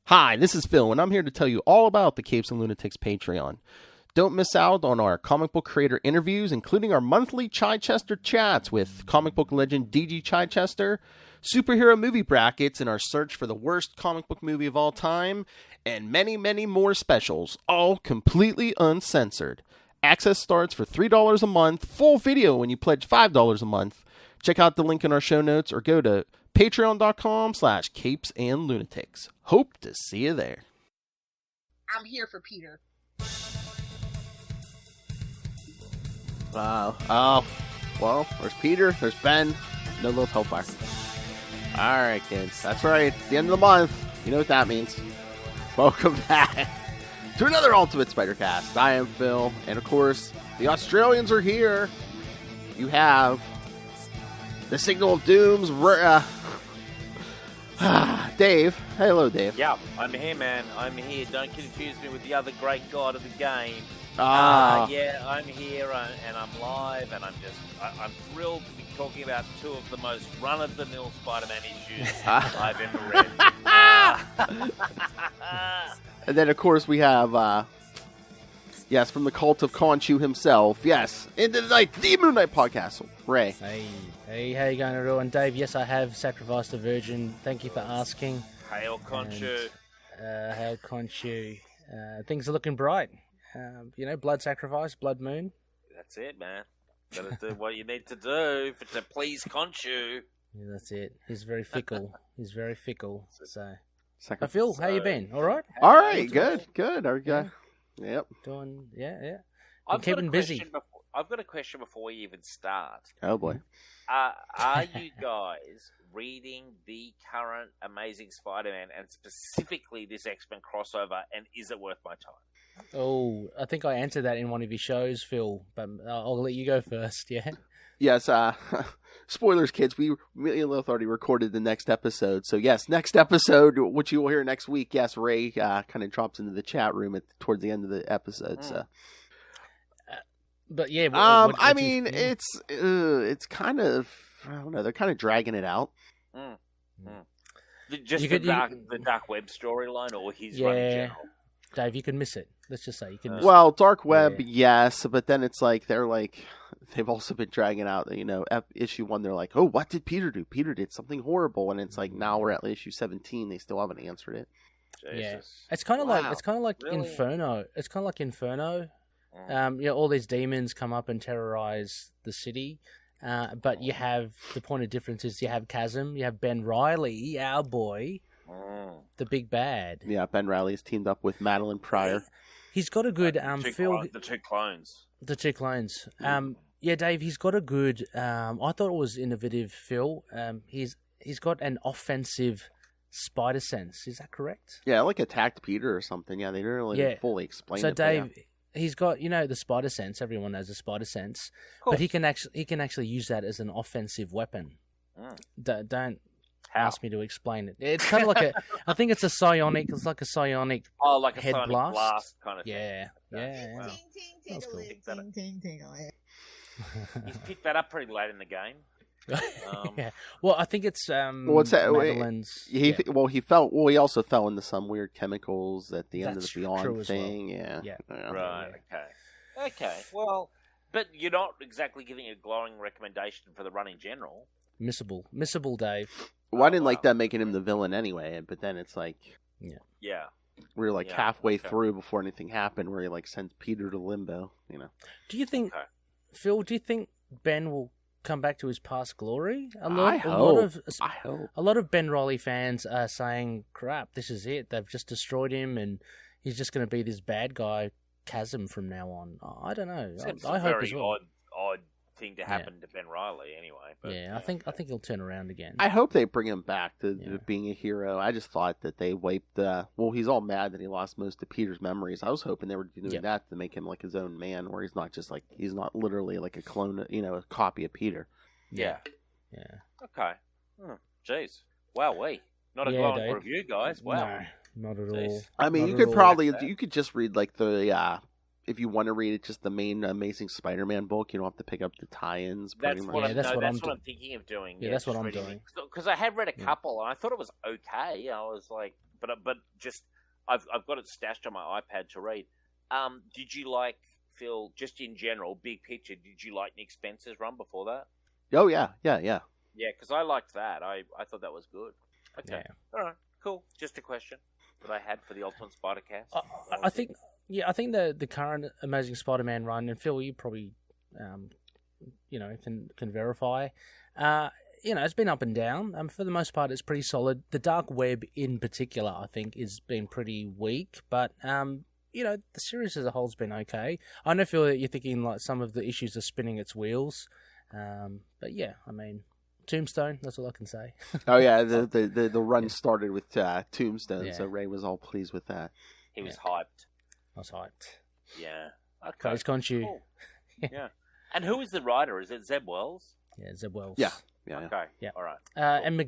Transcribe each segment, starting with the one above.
Hi, this is Phil, and I'm here to tell you all about the Capes and Lunatics Patreon. Don't miss out on our comic book creator interviews, including our monthly Chichester chats with comic book legend DG Chichester, superhero movie brackets in our search for the worst comic book movie of all time, and many, many more specials, all completely uncensored. Access starts for $3 a month, full video when you pledge $5 a month. Check out the link in our show notes or go to patreon.com/CapesandLunatics. Hope to see you there. I'm here for Peter. Well, there's Peter, there's Ben, no little hellfire. Alright, kids, that's right, it's the end of the month. You know what that means. Welcome back to another Ultimate Spider-Cast. I am Phil, and of course, the Australians are here. You have the Signal of Doom's Dave. Hello, Dave. Yeah, I'm here, man. I'm here. Don't confuse me with the other great god of the game. Yeah, I'm here and I'm live, and I'm thrilled to be talking about two of the most run-of-the-mill Spider-Man issues I've ever read. And then, of course, we have, yes, from the cult of Khonshu himself, yes, Into the Night, the Moon Knight podcast, Ray. Hey, how you going, everyone? Dave, yes, I have sacrificed a virgin. Thank you for asking. Hail Khonshu. Hail Khonshu. Things are looking bright. Blood sacrifice, blood moon. That's it, man. Gotta do what you need to do to please Khonshu. Yeah, that's it. He's very fickle. So, Phil, how you been? All right? All right, good. There we go. Yep. Doing, yeah. I'm keeping busy. I've got a question before we even start. Oh, boy. Are you guys reading the current Amazing Spider-Man and specifically this X-Men crossover, and is it worth my time? Oh, I think I answered that in one of your shows, Phil, but I'll let you go first, yeah? Yes, spoilers, kids. We already recorded the next episode. So, yes, next episode, which you will hear next week, yes, Ray kind of drops into the chat room towards the end of the episode, so... But yeah, it's kind of, I don't know, they're kind of dragging it out. Just the dark web storyline, or his run in general? Dave, you can miss it. Let's just say you can miss it. Well, dark web, yes, but then it's like, they've also been dragging out, issue 1, they're like, oh, what did Peter do? Peter did something horrible, and it's like, now we're at issue 17, they still haven't answered it. Jesus. Yeah, it's kind of like Really? Inferno. It's kind of like Inferno. All these demons come up and terrorize the city, but you have the point of difference is you have Chasm, you have Ben Reilly, our boy, the big bad. Yeah, Ben Reilly's teamed up with Madeline Pryor. He's got a good the two clones. The two clones. Yeah, Dave. He's got a good. I thought it was innovative, Phil. He's got an offensive spider sense. Is that correct? Yeah, like attacked Peter or something. Yeah, they didn't really fully explain it. So Dave. He's got, the spider sense. Everyone knows the spider sense, but he can actually use that as an offensive weapon. Don't ask me to explain it. It's kind of like I think it's a psionic. It's like a psionic. Oh, like a head sonic blast kind of thing. Yeah. Wow. That's cool. He's picked that up pretty late in the game. Yeah. Well, I think it's what's that? Madeline's. He he also fell into some weird chemicals at the end of the Beyond thing. Well. Yeah. Right. Okay. Well, but you're not exactly giving a glowing recommendation for the run in general. Missable, Dave. Well, I didn't like that making him the villain anyway, but then it's like, yeah, we were halfway through before anything happened, where he sends Peter to limbo. Do you think, Phil? Do you think Ben will come back to his past glory? I hope. A lot of Ben Reilly fans are saying, "Crap, this is it. They've just destroyed him, and he's just going to be this bad guy, Chasm, from now on." I don't know. I hope as well. Odd thing to happen to Ben Reilly, anyway. But, I think he'll turn around again. I hope they bring him back to being a hero. I just thought that they wiped. He's all mad that he lost most of Peter's memories. I was hoping they were doing that to make him like his own man, where he's not just he's not literally like a clone, a copy of Peter. Yeah. Okay. Jeez. Wowee. Not a glowing review, guys. Wow. No, not at all. I mean, you could just read the if you want to read it, just the main Amazing Spider-Man book. You don't have to pick up the tie-ins. That's what I'm thinking of doing. Yeah, that's what I'm doing. Because I have read a couple, and I thought it was okay. I was like, but just I've got it stashed on my iPad to read. Did you like, Phil, just in general, big picture, did you like Nick Spencer's run before that? Oh, yeah. Yeah, because I liked that. I thought that was good. Okay. Yeah. All right, cool. Just a question that I had for the Ultimate Spider-Cast. I think the current Amazing Spider-Man run, and Phil, you probably, can verify, it's been up and down. For the most part, it's pretty solid. The Dark Web, in particular, I think, has been pretty weak, but the series as a whole's been okay. I know, Phil, that you're thinking like some of the issues are spinning its wheels, but yeah, I mean, Tombstone. That's all I can say. Oh yeah, the run started with Tombstone, so Ray was all pleased with that. He was hyped. I was hyped. Yeah. Okay. It's Conchu. Cool. Yeah. And who is the writer? Is it Zeb Wells? Yeah, Zeb Wells. Yeah. Okay. Yeah. All right. Cool. And Ed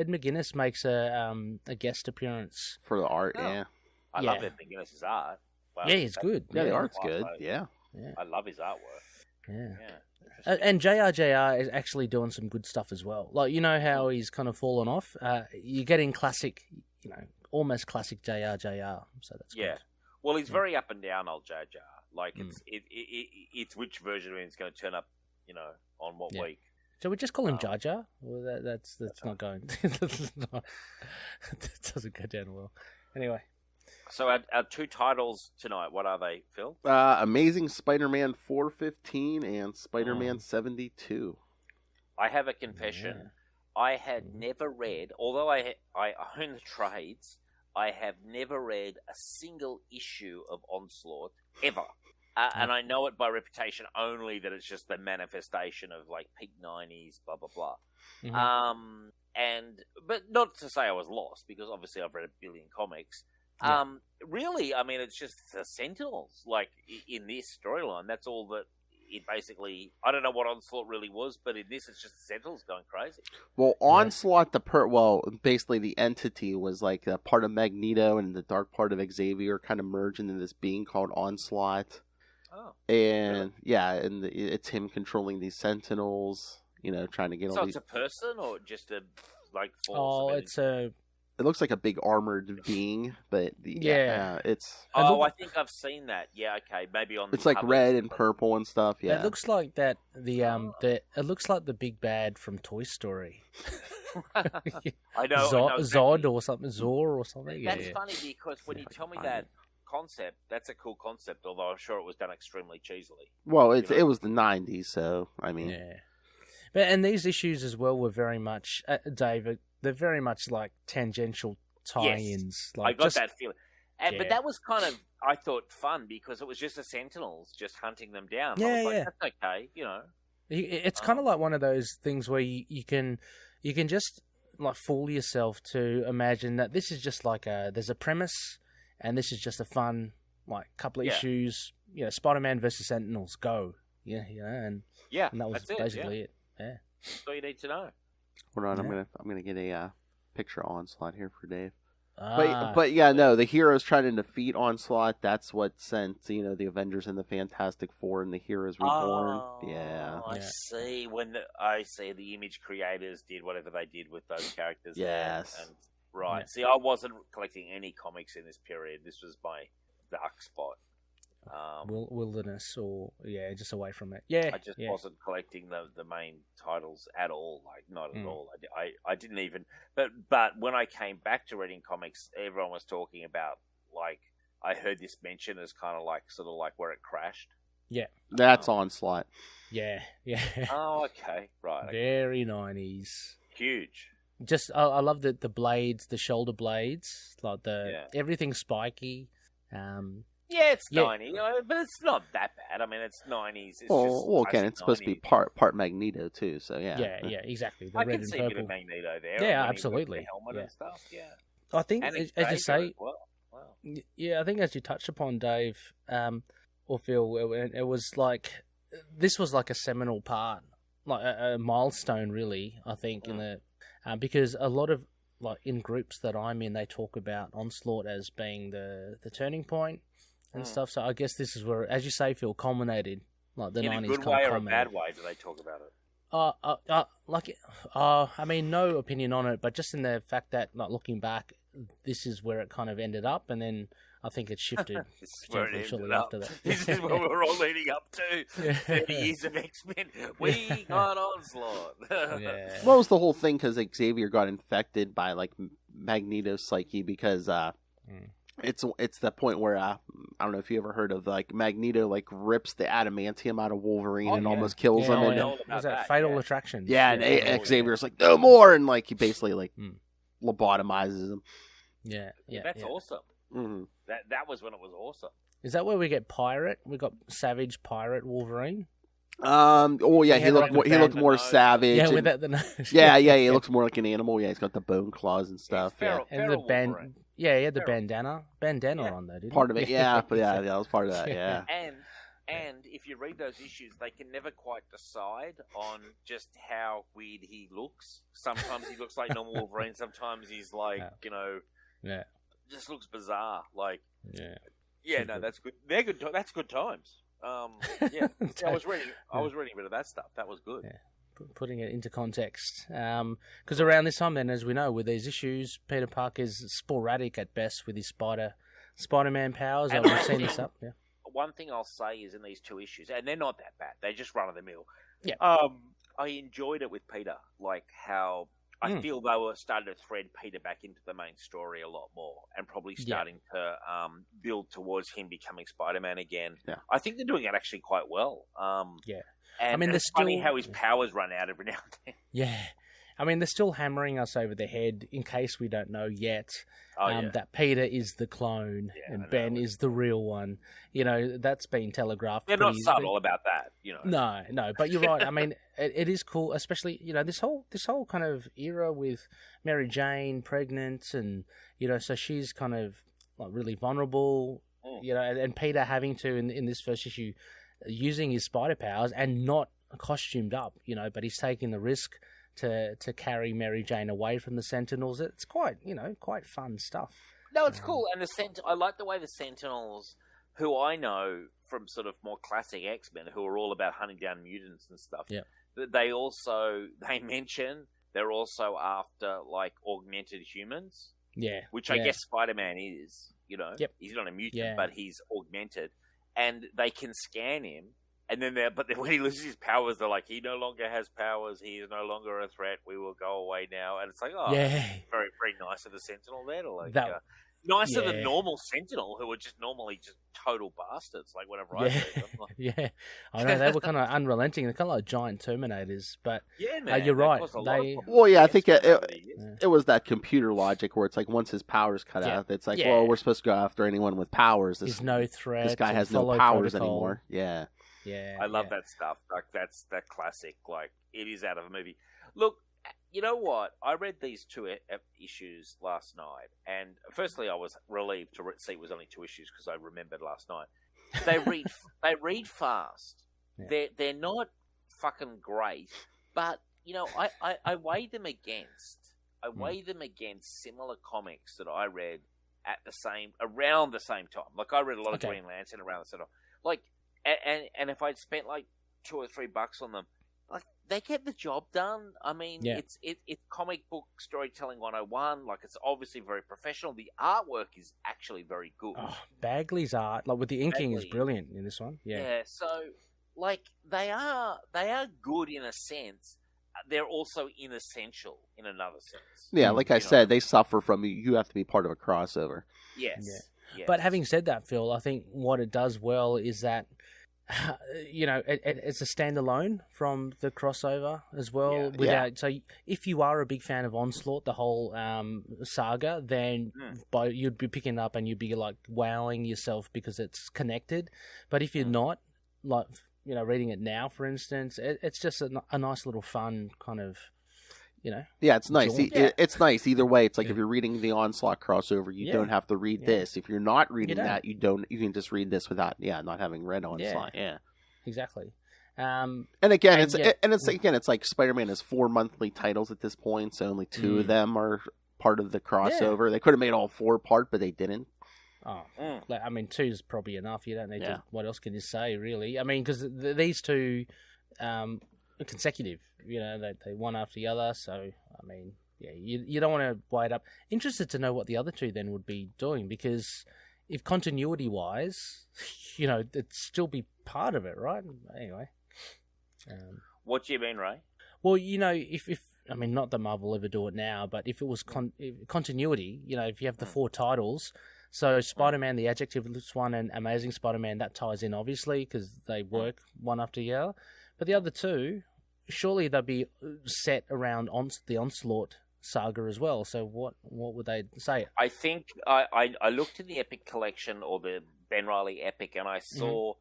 McGuinness makes a guest appearance for the art. Oh. Yeah. I love Ed McGuinness's art. Wow. Yeah, he's good. Yeah, the art's good. Yeah. I love his artwork. Yeah. And JR is actually doing some good stuff as well. Like, you know how he's kind of fallen off? You're getting classic, almost classic JR. So that's good. Well, he's very up and down, old JR. Like, it's which version of him is going to turn up, on what week. So we just call him Jar Jar? Well, that's not going... that doesn't go down well. Anyway. So our two titles tonight, what are they, Phil? Amazing Spider-Man 415 and Spider-Man 72. I have a confession. Yeah. I had never read, although I own the trades, I have never read a single issue of Onslaught, ever. And I know it by reputation only that it's just the manifestation of, like, peak 90s, blah, blah, blah. Mm-hmm. But not to say I was lost, because obviously I've read a billion comics. Yeah. Really, I mean, it's just the Sentinels, like, in this storyline. That's all that it basically... I don't know what Onslaught really was, but in this, it's just the Sentinels going crazy. Well, Onslaught, basically the entity was, like, a part of Magneto and the dark part of Xavier kind of merged into this being called Onslaught. Oh. And, really? It's him controlling these Sentinels, trying to get all these... So it's a person, or just a, like, force? It looks like a big armored being, but it's... I think I've seen that. Yeah, okay, maybe on. It's like red and purple and stuff. Yeah, it looks like that. It looks like the big bad from Toy Story. I know. Zod or something, Zor or something. That's funny because when you tell me that concept, that's a cool concept. Although I'm sure it was done extremely cheesily. Well, it was the '90s, so I mean, and these issues as well were very much, David. They're very much like tangential tie-ins. Yes, like, I got that feeling. But that was kind of, I thought, fun because it was just the Sentinels just hunting them down. Yeah, I was like, that's okay, It's kind of like one of those things where you can just like fool yourself to imagine that this is just like there's a premise and this is just a fun like couple of issues. Spider-Man versus Sentinels, go. And that was basically it. Yeah, that's all you need to know. Hold on, I'm gonna get a picture of Onslaught here for Dave. But no, the heroes trying to defeat Onslaught. That's what sent the Avengers and the Fantastic Four and the Heroes Reborn. I see. I see the Image creators did whatever they did with those characters. Yes, right. Yeah. See, I wasn't collecting any comics in this period. This was my dark spot. Wilderness, or just away from it. I just wasn't collecting the main titles at all, like not at all. I didn't even. But when I came back to reading comics, everyone was talking about, like, I heard this mention as kind of like sort of like where it crashed. Yeah, that's Onslaught. Yeah. Oh, okay, right. Very 90s. Huge. Just I love the blades, the shoulder blades, like everything spiky. Yeah, it's 90, but it's not that bad. I mean, it's 90s. It's again, it's supposed to be part Magneto too, so yeah. Yeah, exactly. The I red can and see purple. a bit of Magneto there. Yeah, absolutely. The helmet and stuff, I think, as you say, wow. I think as you touched upon, Dave, or Phil, it was like, this was like a seminal part, like a milestone, really, I think, in the because a lot of, like, in groups that I'm in, they talk about Onslaught as being the turning point. and stuff. So I guess this is where, as you say, Phil, culminated. Like the 90s. In a good way or a bad way, do they talk about it? I mean, no opinion on it, but just in the fact that, like, looking back, this is where it kind of ended up, and then I think it shifted shortly after that. This is what we're all leading up to. 30 years of X-Men. We got Onslaught. What was the whole thing? Because Xavier got infected by, like, Magneto's psyche because it's the point where I don't know if you ever heard of, like, Magneto, like, rips the adamantium out of Wolverine and almost kills him. And was that Fatal Attraction? Yeah, and Xavier's like, no more, and, like, he basically, like, lobotomizes him. Yeah. That's awesome. Mm-hmm. That was when it was awesome. Is that where we get Pirate? We got Savage Pirate Wolverine. He looked more savage. Yeah, without the nose. He looks more like an animal. Yeah, he's got the bone claws and stuff. He had the bandana on though, didn't he? Part of it, but that was part of that. Yeah. And if you read those issues, they can never quite decide on just how weird he looks. Sometimes he looks like normal Wolverine. Sometimes he's like, just looks bizarre. Like, that's good. They're good. That's good times. I was reading a bit of that stuff. That was good. Yeah. Putting it into context, because around this time, then, as we know, with these issues, Peter Parker's sporadic at best with his Spider-Man powers. We've seen this up. Yeah. One thing I'll say is in these 2 issues, and they're not that bad. They just run of the mill. Yeah. I enjoyed it with Peter, like how I feel they were starting to thread Peter back into the main story a lot more, and probably starting to build towards him becoming Spider-Man again. Yeah. I think they're doing it actually quite well. And I mean, it's funny how his powers run out every now and then. Yeah. I mean, they're still hammering us over the head in case we don't know yet that Peter is the clone and Ben is the real one. You know, that's been telegraphed. They're not subtle about that, you know. No, but you're right. I mean, it is cool, especially, you know, this whole kind of era with Mary Jane pregnant and, you know, so she's kind of like really vulnerable, you know, and Peter having to, in this first issue, using his spider powers and not costumed up, you know, but he's taking the risk to carry Mary Jane away from the Sentinels. It's quite fun stuff. No, it's cool. And I like the way the Sentinels, who I know from sort of more classic X-Men, who are all about hunting down mutants and stuff, they mention they're also after, like, augmented humans. Yeah. Which I guess Spider-Man is, you know. Yep. He's not a mutant, but he's augmented. And they can scan him. And then when he loses his powers, they're like, he no longer has powers. He is no longer a threat. We will go away now. And it's like, very, very nice of the Sentinel there to nicer than normal Sentinel, who are just normally just total bastards. Like whenever I see them, like, I know they were kind of unrelenting. They're kind of like giant Terminators. But man, you're right. I think it was that computer logic where it's like once his powers cut out, it's like, well, we're supposed to go after anyone with powers. He's no threat. This guy has no powers anymore. Yeah. I love that stuff. Like that's that classic. Like it is out of a movie. Look, you know what? I read these 2 issues last night, and firstly, I was relieved to see it was only 2 issues because I remembered last night. They read fast. Yeah. They're not fucking great, but you know, I weigh them against similar comics that I read around the same time. Like I read a lot of Green Lantern around the same time. Like. And if I'd spent like $2 or $3 on them, like they get the job done. I mean, it's comic book storytelling 101. Like it's obviously very professional. The artwork is actually very good. Oh, Bagley's art, like with the inking, is brilliant in this one. Yeah. So like they are good in a sense. They're also inessential in another sense. Yeah, like I said, they suffer from you have to be part of a crossover. Yes. Yeah. Yes. But having said that, Phil, I think what it does well is that, you know, it's a standalone from the crossover as well. So if you are a big fan of Onslaught, the whole saga, then you'd be picking up and you'd be like wowing yourself because it's connected. But if you're not, like, you know, reading it now, for instance, it's just a nice little fun kind of, you know. Yeah, it's nice. It's nice either way. It's like if you're reading the Onslaught crossover, you don't have to read this. If you're not reading that, you can just read this without not having read Onslaught. Yeah. Exactly. And again, it's like Spider-Man has 4 monthly titles at this point, so only 2 of them are part of the crossover. They could have made all 4 part, but they didn't. Oh, I mean, 2's probably enough. You don't need to. What else can you say, really? I mean, because these two are consecutive. You know, they one after the other. So, I mean, yeah, you don't want to wait up. Interested to know what the other two then would be doing, because if continuity-wise, you know, it'd still be part of it, right? Anyway. What do you mean, Ray? Well, you know, if I mean, not that Marvel will ever do it now, but if it was continuity, you know, if you have the 4 titles, so Spider-Man, the adjectiveless one, and Amazing Spider-Man, that ties in, obviously, because they work one after the other. But the other two, surely they'll be set around the Onslaught saga as well. So what would they say? I think I looked in the Epic collection, or the Ben Reilly Epic, and I saw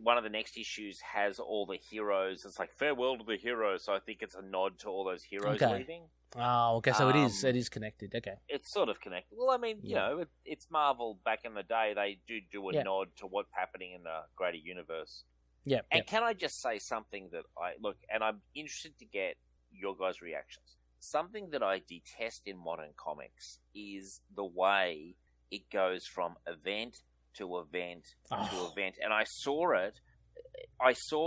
one of the next issues has all the heroes. It's like farewell to the heroes. So I think it's a nod to all those heroes leaving. Oh, okay. So it is connected. Okay, it's sort of connected. Well, I mean, you know, it's Marvel. Back in the day, they do a nod to what's happening in the greater universe. Yeah. And can I just say something that and I'm interested to get your guys' reactions. Something that I detest in modern comics is the way it goes from event to event to event. And I saw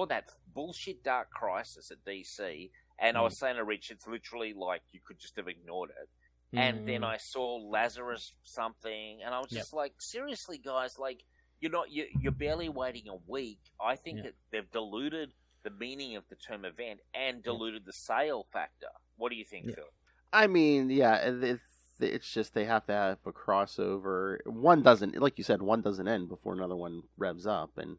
that bullshit Dark Crisis at DC, and I was saying to Rich, it's literally like you could just have ignored it. And then I saw Lazarus something, and I was just like, seriously, guys, like, you're barely waiting a week. I think that they've diluted the meaning of the term event and diluted the sale factor. What do you think, Phil? I mean, it's just they have to have a crossover. One doesn't, like you said, one doesn't end before another one revs up. And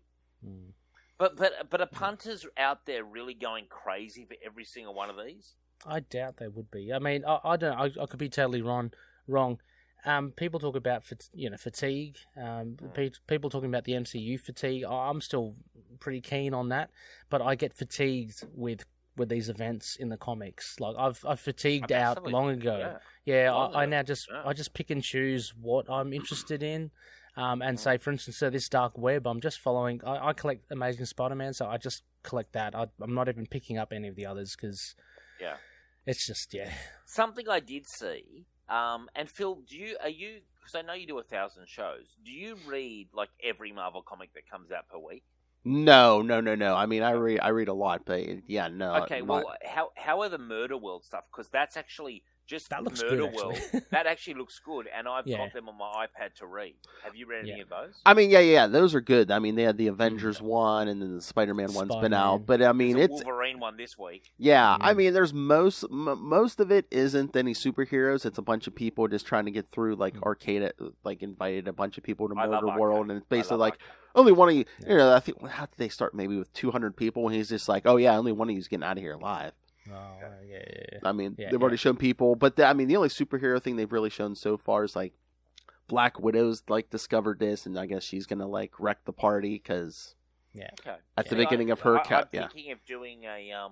but are punters out there really going crazy for every single one of these? I doubt they would be. I mean, I don't. I could be totally wrong. People talk about fatigue. People talking about the MCU fatigue. I'm still pretty keen on that, but I get fatigued with these events in the comics. Like I've fatigued out long ago. I now just pick and choose what I'm interested in. And say, for instance, this Dark Web, I'm just following. I collect Amazing Spider-Man, so I just collect that. I'm not even picking up any of the others because it's just something I did see. And Phil, because I know you do 1,000 shows, do you read like every Marvel comic that comes out per week? No. I mean, I read a lot, but no. Okay, well, how are the Murder World stuff? Because that's actually just that looks Murder good, World. That actually looks good, and I've got them on my iPad to read. Have you read any of those? I mean, those are good. I mean, they had the Avengers one, and then the Spider-Man one's been out. But I mean, it's a Wolverine one this week. Yeah, I mean, there's most of it isn't any superheroes. It's a bunch of people just trying to get through. Like Arcade, like invited a bunch of people to Murder World, and it's basically like only one of you. You know, I think how did they start? Maybe with 200 people, and he's just like, oh yeah, only one of you's getting out of here alive. Oh, yeah. I mean, they've already shown people, but the only superhero thing they've really shown so far is like Black Widow's like discovered this, and I guess she's gonna like wreck the party because at the beginning of her I'm thinking of doing a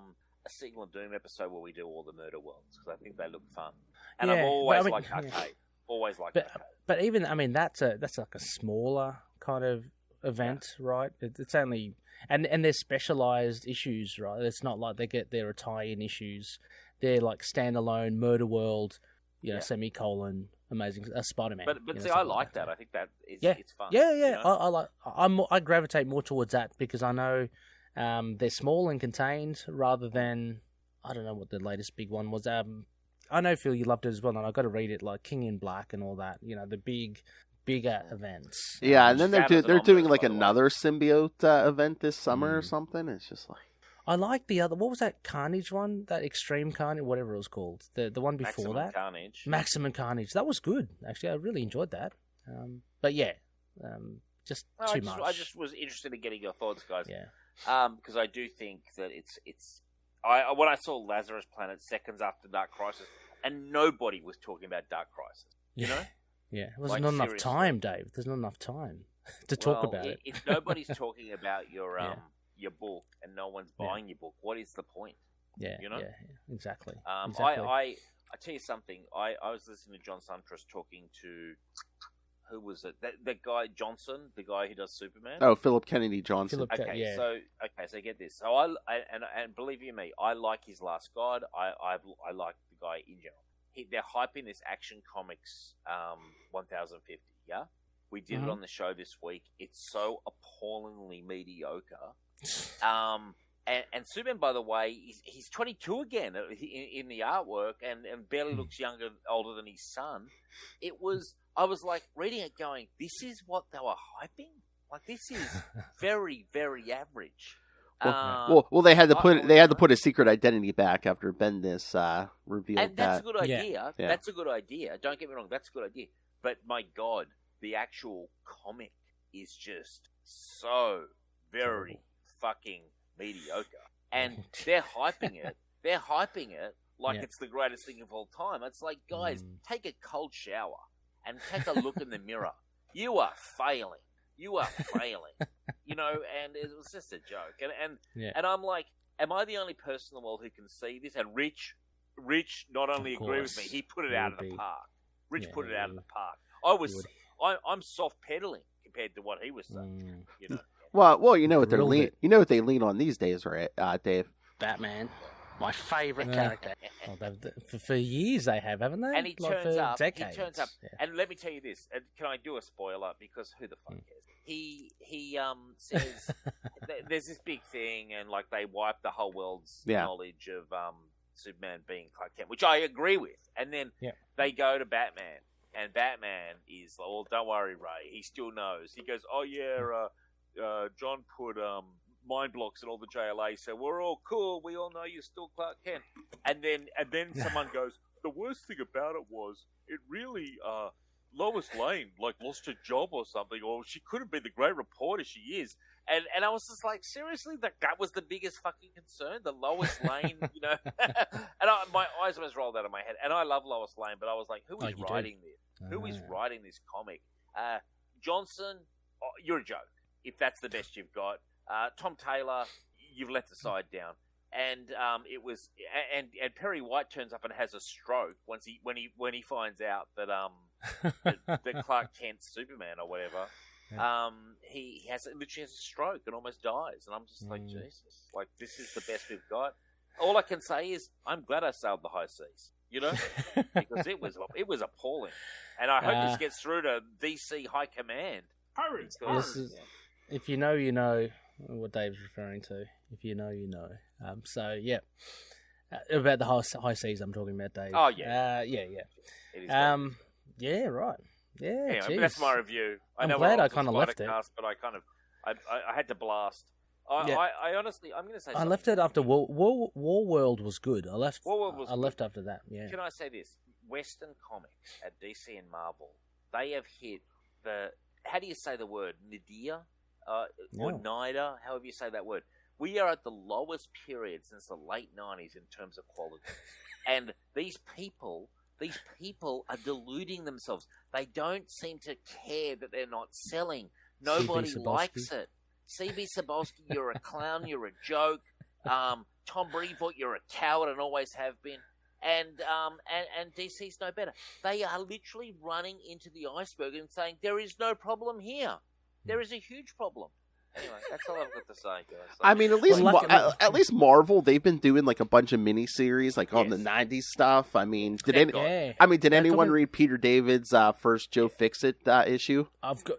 Signal Doom episode where we do all the Murder Worlds because I think they look fun, and I've always liked Arcade. Always liked Arcade. But even that's like a smaller kind of event, right? It's only. And they're specialized issues, right? It's not like they get their tie-in issues. They're like standalone Murder World, semicolon Amazing Spider-Man. But see, I like that. I think that is it's fun. Yeah. You know? I gravitate more towards that because I know they're small and contained rather than I don't know what the latest big one was. I know Phil, you loved it as well, and I got to read it like King in Black and all that. You know, the bigger events. Yeah, and then they're doing like another symbiote event this summer or something. It's just like I like the other. What was that Carnage one? That Extreme Carnage, whatever it was called. The one before Maximum Carnage. That was good. Actually, I really enjoyed that. But just too much. I just was interested in getting your thoughts, guys. Yeah. Because I do think that it's. When I saw Lazarus Planet seconds after Dark Crisis, and nobody was talking about Dark Crisis. You know. Yeah, there's not enough time, Dave. There's not enough time to talk about it. If nobody's talking about your book and no one's buying your book, what is the point? Yeah, you know? Yeah, exactly. I tell you something. I was listening to John Suntress talking to who was it? That guy Johnson, the guy who does Superman. Oh, Philip Kennedy Johnson. So get this. So and believe you me, I like his Last God. I like the guy in general. they're hyping this Action Comics 1050. Yeah, we did it on the show this week. It's so appallingly mediocre. And Superman, by the way, he's 22 again in the artwork, and barely looks older than his son. I was like reading it, going, "This is what they were hyping. Like, this is very, very average." Well, they had to put a secret identity back after Bendis revealed and that's that. a good idea. Yeah. That's a good idea. Don't get me wrong, that's a good idea. But my God, the actual comic is just so very fucking mediocre, and they're hyping it. They're hyping it like it's the greatest thing of all time. It's like, guys, take a cold shower and take a look in the mirror. You are failing. You are failing. And it was just a joke. And I'm like, am I the only person in the world who can see this? And Rich not only agreed with me, he put it out of the park. Rich put it out of the park. I'm soft pedaling compared to what he was saying. Well, you know what they lean on these days, right, Dave? Batman, my favourite character. For years they have, haven't they? And he turns up. Decades. He turns up. Yeah. And let me tell you this. Can I do a spoiler? Because who the fuck cares? He says there's this big thing, and like they wipe the whole world's knowledge of Superman being Clark Kent, which I agree with. And then they go to Batman, and Batman is like, "Well, don't worry, Ray. He still knows." He goes, "Oh yeah, John put mind blocks in all the JLA, so we're all cool. We all know you're still Clark Kent." And then someone goes, "The worst thing about it was it really Lois Lane lost her job or something, or she couldn't be the great reporter she is." And I was just like, seriously, that was the biggest fucking concern, the Lois Lane, And my eyes almost rolled out of my head. And I love Lois Lane, but I was like, who is writing this? Who is writing this comic? Johnson, you're a joke. If that's the best you've got. Tom Taylor, you've let the side down. And it was, and Perry White turns up and has a stroke when he finds out that that Clark Kent's Superman or whatever. He literally has a stroke and almost dies, and I'm just like, Jesus, like, this is the best we've got. All I can say is I'm glad I sailed the high seas, because it was appalling, and I hope this gets through to DC High Command. Pirates. If you know, you know what Dave's referring to. If you know, you know. About the high seas, I'm talking about, Dave. Oh yeah, yeah. It is yeah, right. Yeah, anyway, that's my review. I'm glad I kind of left it, but I had to blast. I honestly, I'm going to say I left it after War World was good. I left after that. Yeah. Can I say this? Western comics at DC and Marvel, they have hit the. How do you say the word? Nadir or Nida? However you say that word. We are at the lowest period since the late 90s in terms of quality, and these people are deluding themselves. They don't seem to care that they're not selling. Nobody likes it. C.B. Cebulski, you're a clown, you're a joke. Tom Brevoort, you're a coward and always have been. And DC's no better. They are literally running into the iceberg and saying, there is no problem here. There is a huge problem. Anyway, that's all I've got to say, guys. I mean, at least Marvel, they've been doing like a bunch of miniseries, like on the '90s stuff. I mean, did anyone read Peter David's first Joe Fixit issue?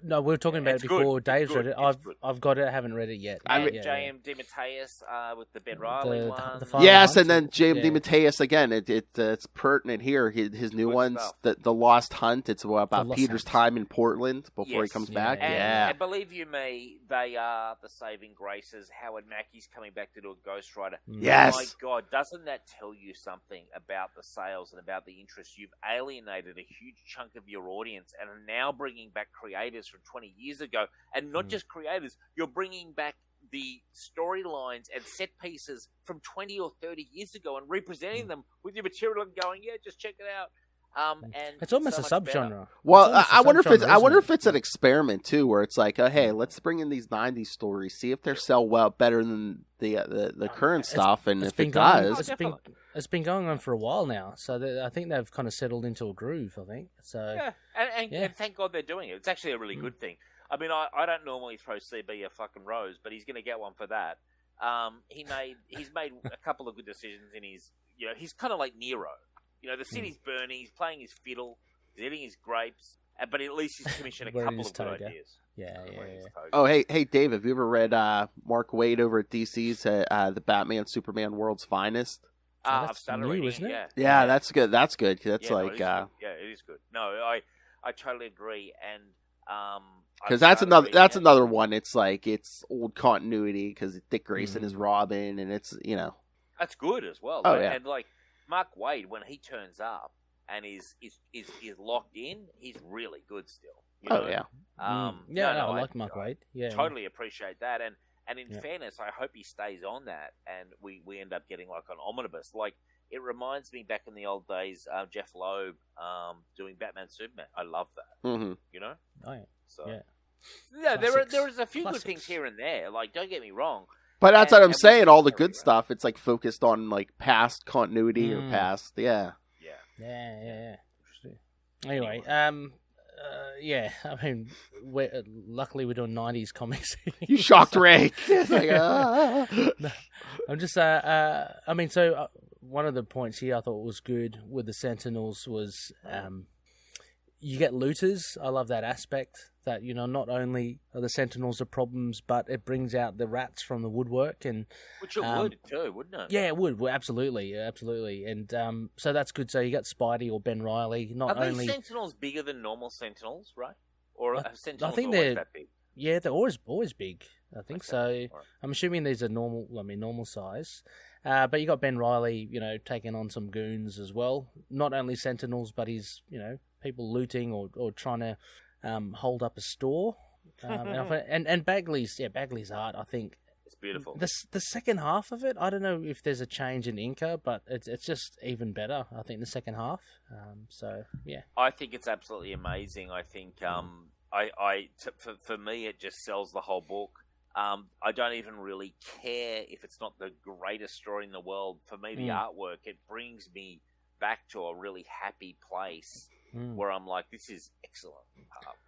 We're talking about it before. Dave's read it. I've got it. I haven't read it yet. J.M. DeMatteis with the Ben Reilly one. Yes, and then J.M. DeMatteis again. It's pertinent here. His new one's the Lost Hunt. It's about Peter's time in Portland before he comes back. And believe you me, they are the saving graces. Howard Mackey's coming back to do a Ghost Rider. Yes. Oh my God, doesn't that tell you something about the sales and about the interest? You've alienated a huge chunk of your audience and are now bringing back creators from 20 years ago. And not just creators, you're bringing back the storylines and set pieces from 20 or 30 years ago and representing them with your material and going, yeah, just check it out. And it's almost a subgenre. Well, I wonder if it's an experiment too, where it's like, hey, let's bring in these '90s stories, see if they sell well better than the current stuff, and if it does, it's been going on for a while now. So I think they've kind of settled into a groove. I think so. Yeah, and thank God they're doing it. It's actually a really good thing. I mean, I don't normally throw CB a fucking rose, but he's going to get one for that. He's made a couple of good decisions in his. He's kind of like Nero. The city's burning. He's playing his fiddle. He's eating his grapes. But at least he's commissioned a couple of good ideas. Yeah. Oh, hey, Dave, have you ever read Mark Waid over at DC's The Batman Superman World's Finest? I've started reading, isn't it? Yeah, that's good. That's good. That's it is good. It is good. No, I totally agree. And because that's another one. It's like it's old continuity because Dick Grayson is Robin, and it's that's good as well. Oh, yeah. And like Mark Waid, when he turns up and is locked in, he's really good still. I like Mark Waid. Yeah, totally appreciate that. And in fairness, I hope he stays on that, and we end up getting like an omnibus. Like it reminds me back in the old days, Jeff Loeb doing Batman Superman. I love that. Mm-hmm. Oh yeah. So yeah, there is a few good things here and there. Like don't get me wrong. But that's what I'm saying. All the good stuff, it's like focused on like past continuity or past, Yeah. Interesting. Anyway, I mean, luckily we're doing 90s comics. You shocked Ray. Like, No, I'm just, one of the points here I thought was good with the Sentinels was you get looters. I love that aspect. That not only are the Sentinels the problems, but it brings out the rats from the woodwork, and which it would too, wouldn't it? Yeah, it would. Well, absolutely, and so that's good. So you got Spidey or Ben Reilly. Are these Sentinels bigger than normal Sentinels, right? Or have Sentinels I think always they're that big? Yeah, they're always big. I think so. Right. I'm assuming these are normal size. But you got Ben Reilly, taking on some goons as well. Not only Sentinels, but he's people looting or trying to hold up a store. And Bagley's art, I think. It's beautiful. The second half of it, I don't know if there's a change in Inca, but it's just even better, I think, the second half. I think it's absolutely amazing. I think for me, it just sells the whole book. I don't even really care if it's not the greatest story in the world. For me, the artwork, it brings me back to a really happy place where I'm like, this is excellent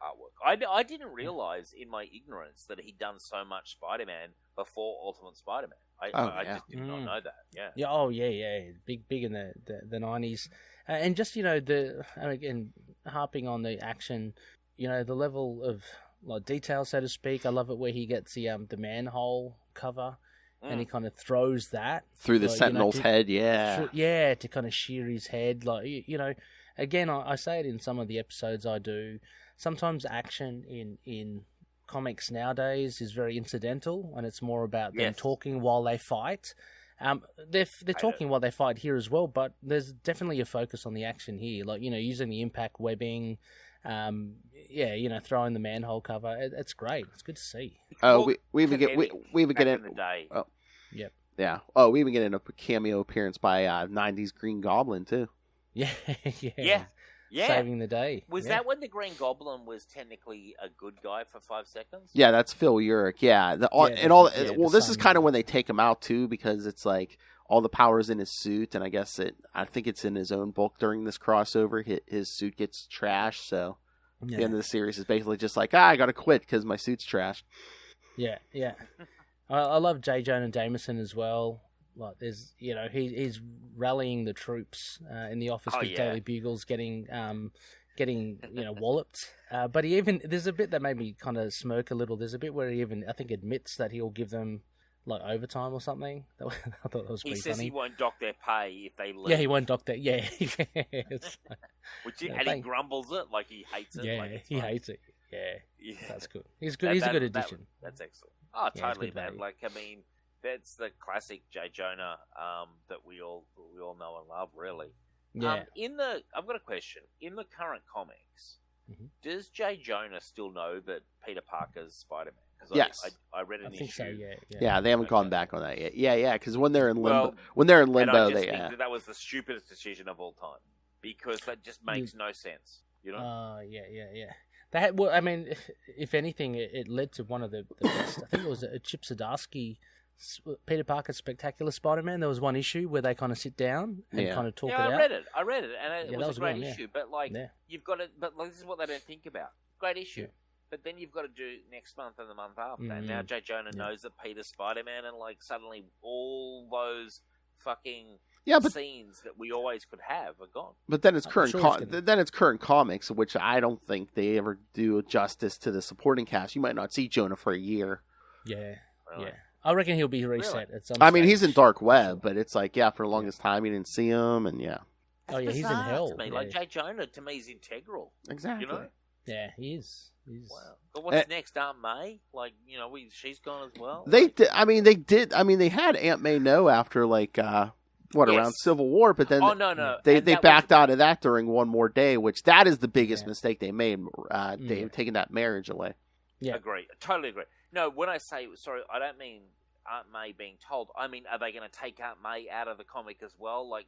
artwork. I didn't realize in my ignorance that he'd done so much Spider-Man before Ultimate Spider-Man. I just did not know that. Yeah. Yeah. Oh, yeah. Big in the 90s. And just, again, harping on the action, the level of like detail, so to speak. I love it where he gets the manhole cover and he kind of throws that through the Sentinel's head. Yeah, to kind of shear his head. Like again, I say it in some of the episodes I do. Sometimes action in comics nowadays is very incidental, and it's more about them talking while they fight. They're talking while they fight here as well, but there's definitely a focus on the action here, like using the impact webbing. Throwing the manhole cover. It's great. It's good to see. Oh, we even get in the day. Oh, yep. Yeah. Oh, we even get in a cameo appearance by '90s Green Goblin too. Yeah. Saving the day. Was that when the Green Goblin was technically a good guy for 5 seconds? Yeah, that's Phil Urich. Yeah. This is kind of when they take him out too, because it's like all the power's in his suit, and I think it's in his own book during this crossover. His suit gets trashed, so the end of the series is basically just like, I gotta quit because my suit's trashed. Yeah. I love J. Jonah Jameson as well. Like, there's, he's rallying the troops in the office with Daily Bugle's getting walloped. But there's a bit that made me kind of smirk a little. There's a bit where he I think admits that he'll give them like overtime or something. I thought that was pretty funny. He says he won't dock their pay if they leave. Yeah, he won't dock their. Yeah. He grumbles it like he hates it. Yeah, like he hates it. Yeah, that's good. He's good. He's a good addition. That's excellent. Oh, totally, man. Like, I mean, that's the classic J. Jonah that we all know and love, really. Yeah. I've got a question. In the current comics, does J. Jonah still know that Peter Parker's Spider-Man? Yes, I read an issue. So, yeah, they haven't gone back on that yet. Yeah, because when they're in limbo, and I just think that was the stupidest decision of all time, because that just makes no sense. Yeah. I mean, if anything, it led to one of the best. I think it was a Chip Zdarsky, Peter Parker's Spectacular Spider-Man. There was one issue where they kind of sit down and kind of talk it out. I read it, and it was a great issue. But you've got to. But this is what they don't think about. Great issue. Yeah. But then you've got to do next month and the month after. And now J. Jonah knows that Peter's Spider-Man, and like suddenly all those fucking scenes that we always could have are gone. But then it's current comics, which I don't think they ever do justice to the supporting cast. You might not see Jonah for a year. Yeah, Really? yeah. I reckon he'll be reset at some I mean, stage. he's in Dark Web, but it's like, for the longest time you didn't see him, and Oh yeah, It's he's in bizarre hell. to me. Yeah. Like Jay Jonah, to me, is integral. exactly. You know? Yeah, he is. He's... Wow. But what's next? Aunt May? Like, she's gone as well. They had Aunt May know after around Civil War, but then they backed out of that during One More Day, which that is the biggest mistake they made. Dave taking that marriage away. Yeah, agree. Totally agree. No, when I say sorry, I don't mean Aunt May being told. I mean, are they going to take Aunt May out of the comic as well? Like,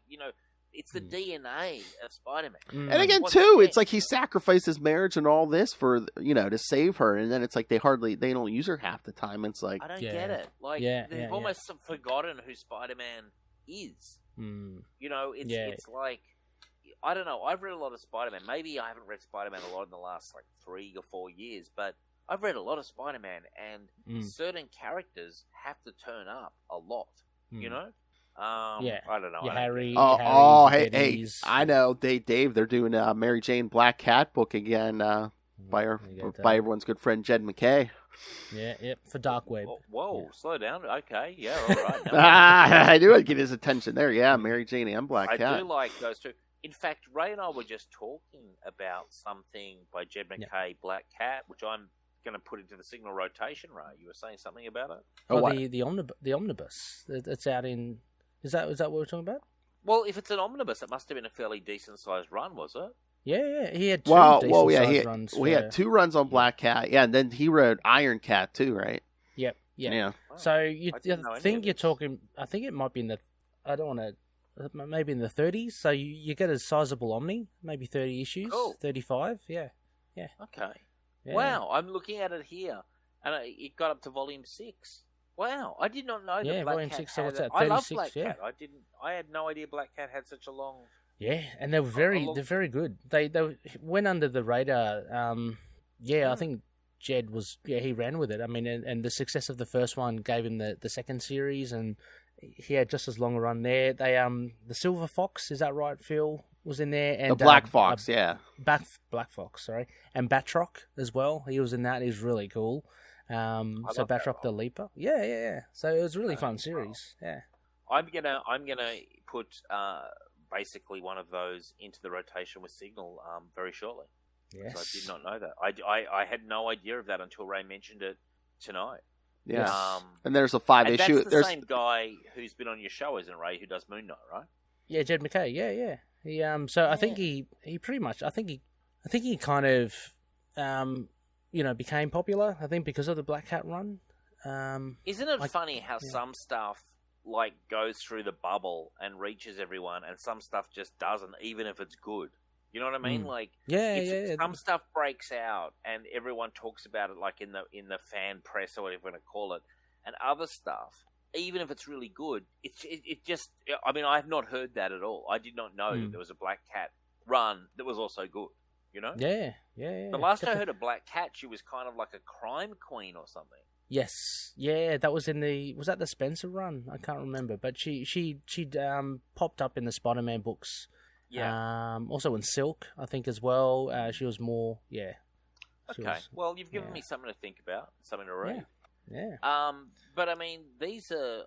it's the DNA of Spider-Man. And again, too, it's like he sacrificed his marriage and all this for to save her, and then it's like they don't use her half the time. It's like I don't get it. Like they've almost forgotten who Spider-Man is. It's like I don't know. I've read a lot of Spider-Man. Maybe I haven't read Spider-Man a lot in the last 3 or 4 years, but I've read a lot of Spider-Man, and certain characters have to turn up a lot. I don't know. Harry. Hey! I know, Dave. They're doing a Mary Jane Black Cat book again by everyone's good friend Jed McKay. Yeah, for Dark Web. Whoa, slow down. Okay, yeah, all right. No, I knew I'd get his attention there. Yeah, Mary Jane and Black Cat. I do like those two. In fact, Ray and I were just talking about something by Jed McKay, Black Cat, which I'm going to put into the signal rotation. Ray, you were saying something about it? The omnibus. It's out in. Is that what we're talking about? Well, if it's an omnibus, it must have been a fairly decent sized run, was it? Yeah. He had two decent runs. He had 2 runs on Black Cat. Yeah, and then he wrote Iron Cat too, right? Yep. Yeah. So I think you're talking. I think it might be in the. I don't want to. Maybe in the 30s. So you get a sizable Omni, maybe 30 issues, 35. Yeah. Okay. Yeah. Wow, I'm looking at it here, and it got up to volume 6. Wow, I did not know that Black volume Cat 6. So had what's that? I love 36, Black Cat. I had no idea Black Cat had such a long. Yeah, and they're very good. They went under the radar. I think Jed he ran with it. I mean, and the success of the first one gave him the second series, and he had just as long a run there. They the Silver Fox, is that right, Phil? Was in there, and the Black Fox, Black Fox, sorry, and Batroc as well. He was in that. He's really cool. So Batroc the Leaper, yeah. So it was a really fun series. Yeah, I'm gonna put basically one of those into the rotation with Signal very shortly. Yes, so I did not know that. I had no idea of that until Ray mentioned it tonight. Yeah, and there's a 5-issue. That's the same guy who's been on your show, isn't it, Ray? Who does Moon Knight, right? Yeah, Jed McKay. Yeah. He I think he pretty much. I think he kind of became popular. I think because of the Black Cat run. Isn't it funny how some stuff goes through the bubble and reaches everyone, and some stuff just doesn't, even if it's good. You know what I mean? Some stuff breaks out and everyone talks about it, in the fan press or whatever you want to call it, and other stuff, even if it's really good, it just. I mean, I have not heard that at all. I did not know that there was a Black Cat run that was also good. Yeah. The last I heard of Black Cat, she was kind of like a crime queen or something. Yes, yeah, that was was that the Spencer run? I can't remember, but she popped up in the Spider-Man books. Yeah. Also in Silk, I think as well. She was more, Okay. Well, you've given me something to think about, something to read. Yeah. But I mean, these are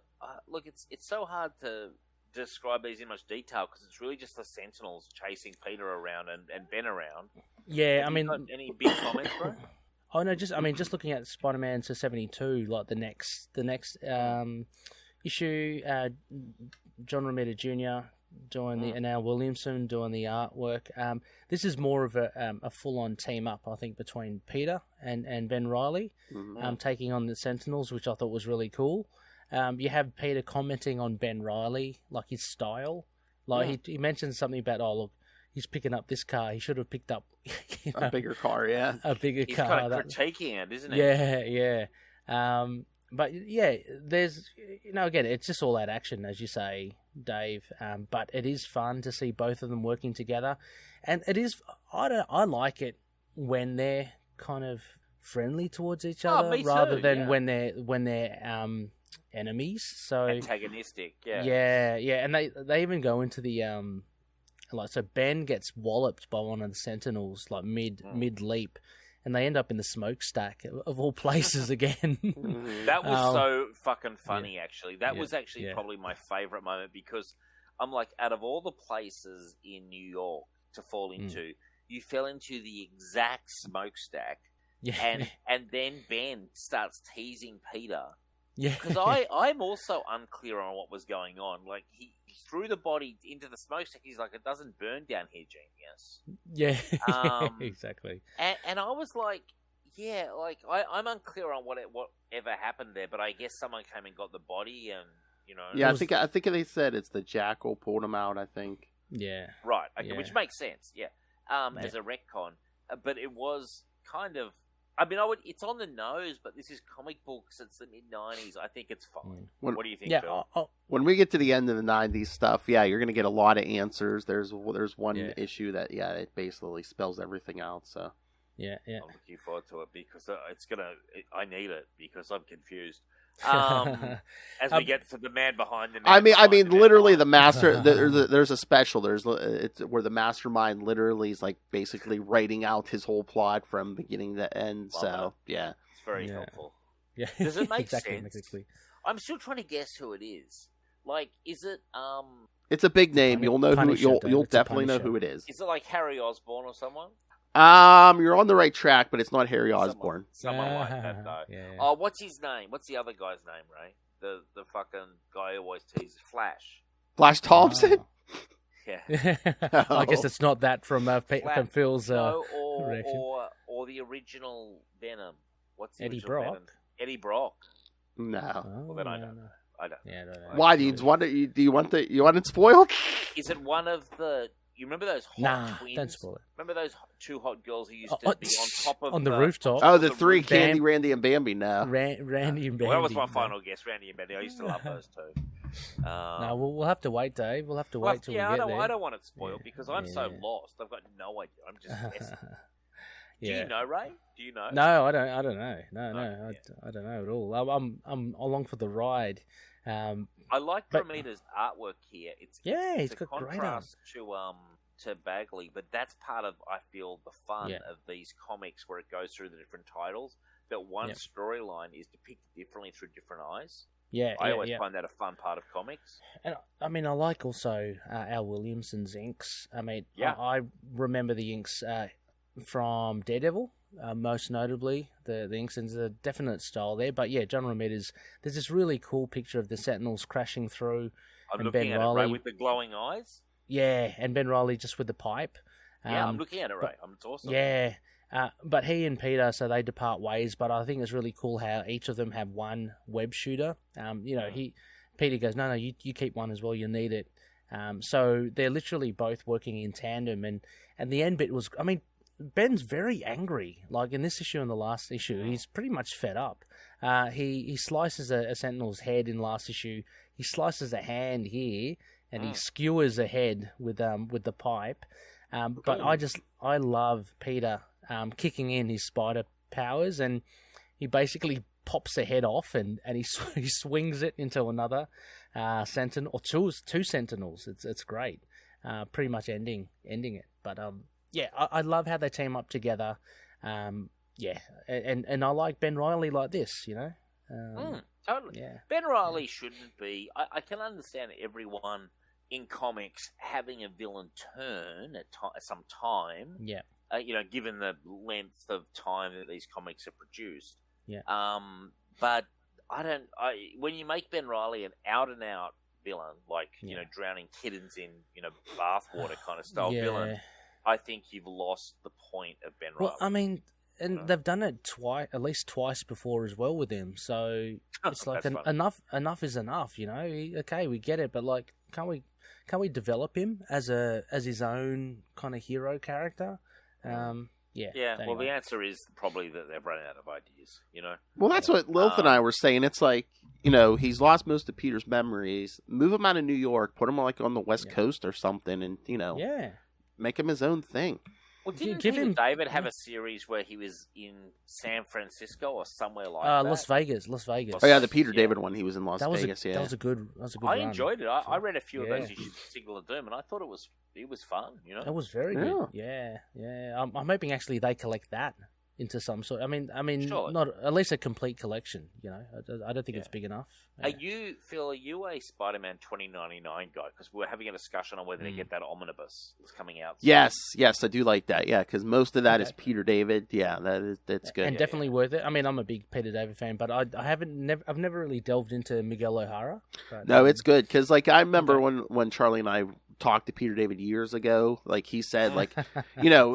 look. It's so hard to describe these in much detail because it's really just the Sentinels chasing Peter around and Ben around. Yeah, Have you got any big comments, bro? Oh no, just looking at Spider-Man to 72, like the next issue, John Romita Jr. doing and Al Williamson doing the artwork. This is more of a full-on team up, I think, between Peter and Ben Reilly, taking on the Sentinels, which I thought was really cool. You have Peter commenting on Ben Reilly, like his style. He mentioned something about, look, he's picking up this car. He should have picked up a bigger car, a bigger he's car. He's kind of critiquing it, isn't he? Yeah. But yeah, there's again, it's just all that action, as you say, Dave. But it is fun to see both of them working together, and it is. I like it when they're kind of friendly towards each other, rather than when they're enemies. So antagonistic, yeah. Yeah, and they even go into the so Ben gets walloped by one of the Sentinels like mid leap, and they end up in the smokestack of all places again. That was so fucking funny, actually. That was actually probably my favourite moment, because I'm like, out of all the places in New York to fall into, you fell into the exact smokestack, and then Ben starts teasing Peter. Yeah, because I'm also unclear on what was going on. Like, he threw the body into the smokestack. He's like, it doesn't burn down here, genius. Yeah, exactly. And I was like, yeah, like I'm unclear on whatever happened there. But I guess someone came and got the body, and you know. Yeah, I think they said it's the jackal pulled him out. I think. Yeah. Right. Okay, which makes sense. Yeah. As a retcon, but it was kind of. I mean, it's on the nose, but this is comic books. It's the mid-90s. I think it's fine. What do you think, Phil? When we get to the end of the 90s stuff, you're going to get a lot of answers. There's one issue that, it basically spells everything out. So yeah. I'm looking forward to it, because I need it, because I'm confused. As we get to the man behind the man. I mean, literally the master. There's a special. It's where the mastermind literally is like basically writing out his whole plot from beginning to end. So it's very helpful. Yeah, does it make exactly, sense? Exactly. I'm still trying to guess who it is. Like, is it It's a big name. You'll know who. You'll definitely know who it is. Is it like Harry Osborn or someone? You're on the right track, but it's not Harry Osborn. Someone like that, though. Yeah. Oh, what's his name? What's the other guy's name, Ray? The fucking guy who always teases Flash. Flash Thompson? Yeah. I guess it's not that from Phil's or the original Venom. What's the Eddie original Brock? Venom? Eddie Brock. No. Well, then I don't know. I don't. Yeah, I don't know. Why do you want it spoiled? Is it one of the? You remember those hot twins? Don't spoil it. Remember those two hot girls who used to be on top of on the rooftop? Oh, the three, Candy, Randy, and Bambi. No, Randy and Bambi. Well, that was my final guess, Randy and Bambi. I used to love those two. No, we'll have to wait, Dave. We'll have to wait till we get there. I don't want it spoiled because I'm so lost. I've got no idea. I'm just guessing. Do you know, Ray? Do you know? No, I don't know. No, I don't know at all. I'm along for the ride. I like Romita's artwork here. It's he's got contrast great art. to Bagley, but that's part of, I feel, the fun of these comics where it goes through the different titles. That one storyline is depicted differently through different eyes. I always find that a fun part of comics. And I mean, I like also Al Williamson's inks. I mean, I remember the inks from Daredevil, most notably. The inks, and there's a definite style there. But John Romita's, there's this really cool picture of the Sentinels crashing through. I'm looking at it, Ray, with the glowing eyes. Yeah, and Ben Reilly just with the pipe. I'm looking at it, Ray. It's awesome. Yeah. But he and Peter, so they depart ways. But I think it's really cool how each of them have one web shooter. Peter goes, no, you keep one as well. You need it. So they're literally both working in tandem. And the end bit was, I mean, Ben's very angry. Like in this issue and the last issue, he's pretty much fed up. He slices a Sentinel's head in last issue. He slices a hand here, and he skewers a head with the pipe. But I love Peter kicking in his spider powers, and he basically pops the head off, and he swings it into another sentinel, or two sentinels. It's great. Pretty much ending it. But I love how they team up together. And I like Ben Reilly like this, you know. Totally. Yeah. Ben Reilly shouldn't be. I can understand everyone in comics having a villain turn at some time. Yeah. Given the length of time that these comics are produced. Yeah. But when you make Ben Reilly an out and out villain, like drowning kittens in bathwater kind of style villain, I think you've lost the point of Ben Reilly. Well, I mean, and they've done it at least twice before as well with him. So it's like enough is enough. Okay, we get it, but like, can't we develop him as his own kind of hero character? Well, the answer is probably that they've run out of ideas, Well, that's what Lilith and I were saying. It's like, he's lost most of Peter's memories. Move him out of New York, put him like on the West Coast or something, and, make him his own thing. Well, didn't give him David have a series where he was in San Francisco or somewhere like that? Las Vegas. Oh yeah, the Peter David one. He was in Las Vegas. That was a good. I enjoyed it. I read a few of those issues of Signal of Doom, and I thought it was fun. You know, it was very good. Yeah. I'm hoping actually they collect that into some sort. I mean, sure. Not at least a complete collection. You know, I don't think it's big enough. Are you a Spider-Man 2099 guy? Because we're having a discussion on whether to get that omnibus that's coming out soon. Yes, I do like that. Yeah, because most of that is Peter David. Yeah, that's good. And definitely worth it. I mean, I'm a big Peter David fan, but I've never really delved into Miguel O'Hara. But, no, it's good because like I remember when Charlie and I talked to Peter David years ago, like he said, like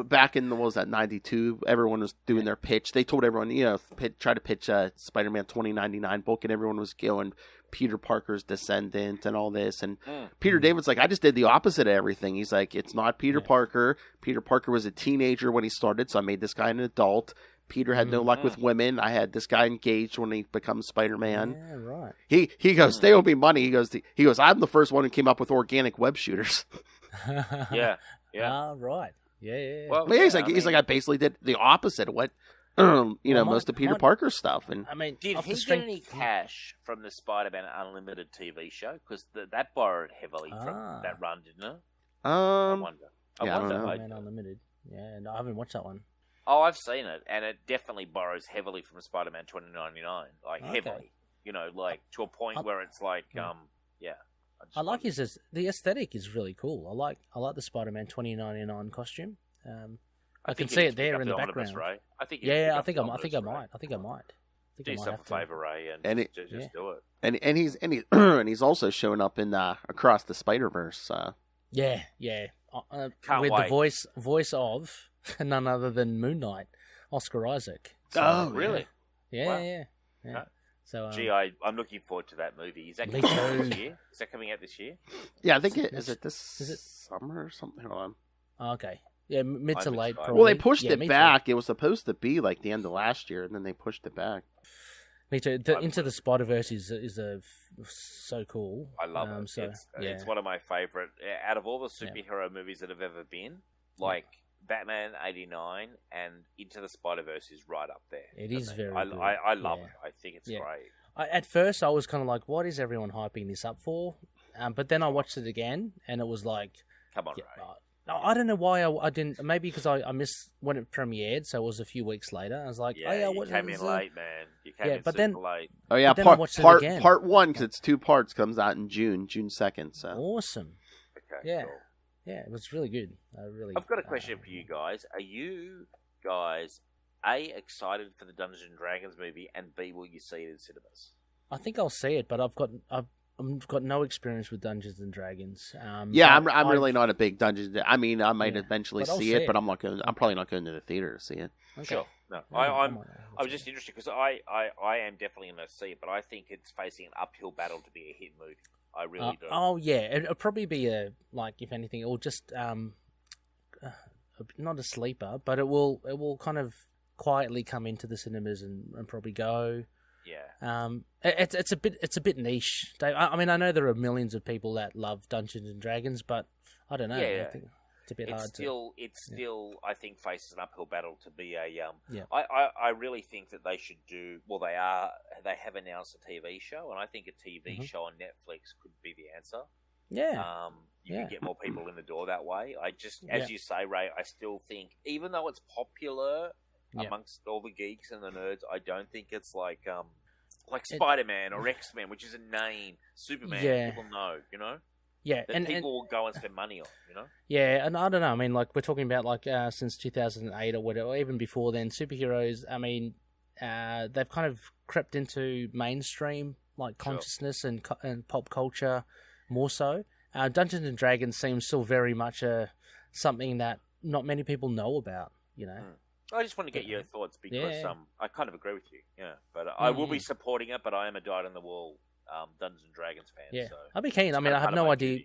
back in what was that 92, everyone was doing their pitch. They told everyone, try to pitch a Spider-Man 2099 book, and everyone was going Peter Parker's descendant and all this. And Peter David's like, I just did the opposite of everything. He's like, it's not Peter Parker. Peter Parker was a teenager when he started, so I made this guy an adult. Peter had no luck with women. I had this guy engaged when he becomes Spider-Man. Yeah, right. He goes, they owe me money. He goes, I'm the first one who came up with organic web shooters. Yeah. Right. Yeah. Well, he's like, I basically did the opposite of what, most of Peter Parker stuff. And I mean, did he get any cash from the Spider-Man Unlimited TV show? Because that borrowed heavily from that run, didn't it? I wonder. I don't know. Spider-Man Unlimited. Yeah, no, I haven't watched that one. Oh, I've seen it, and it definitely borrows heavily from Spider-Man 2099, heavily. Like to a point where it's like, I like the aesthetic is really cool. I like the Spider-Man 2099 costume. I can see it there in the background. Ray. I think. I think I might. Do yourself a favor, Ray, and just do it. And he's also showing up in Across the Spider-Verse. Yeah. With wait. the voice of none other than Moon Knight, Oscar Isaac. So, really? Wow. Yeah. So, I'm looking forward to that movie. Is that coming out this year? Is that coming out this year? Yeah, I think is it summer or something? Hold on. Okay. Yeah, mid to late. Probably. Well, they pushed it back. Too. It was supposed to be like the end of last year, and then they pushed it back. Me too. Into the Spider-Verse is so cool. I love it. It's one of my favorite. Out of all the superhero movies that have ever been, like Batman '89 and Into the Spider-Verse is right up there. It is very good. I love it. I think it's great. At first, I was kind of like, what is everyone hyping this up for? But then I watched it again, and it was like... Come on, Ray. I don't know why I didn't... Maybe because I missed when it premiered, so it was a few weeks later. I was like, you came in late, man. You came in super late. Oh, yeah, part one, because it's 2 parts, comes out in June 2nd. So. Awesome. Okay, yeah. Cool. Yeah, it was really good. I've got a question for you guys. Are you guys, A, excited for the Dungeons & Dragons movie, and B, will you see it in cinemas? I think I'll see it, but I've got no experience with Dungeons and Dragons. I'm really not a big Dungeons. I mean, I might eventually see it, but I'm probably not going to the theater to see it. Okay. Sure. No, I was just interested because I am definitely going to see it, but I think it's facing an uphill battle to be a hit movie. I really do. Oh yeah, it'll probably be if anything, it'll just not a sleeper, but it will kind of quietly come into the cinemas and probably go. Yeah. It's a bit niche, Dave. I mean, I know there are millions of people that love Dungeons and Dragons, but I don't know. Yeah. I think it's a bit hard. It still I think faces an uphill battle to be a. I really think that they should do. Well, they have announced a TV show, and I think a TV show on Netflix could be the answer. Yeah. You can get more people in the door that way. I just, as you say, Ray, I still think, even though it's popular amongst all the geeks and the nerds, I don't think it's like Spider-Man or X-Men, which is a name. Superman, people know, Yeah, that people will go and spend money on, Yeah, and I don't know. I mean, we're talking about since 2008 or whatever, or even before then, superheroes. I mean, they've kind of crept into mainstream consciousness and pop culture more so. Dungeons and Dragons seems still very much something that not many people know about. I just want to get your thoughts because I kind of agree with you. Yeah, but I will be supporting it. But I am a dyed-in-the-wool Dungeons and Dragons fan. Yeah, so I'd be keen. I mean, I have no idea.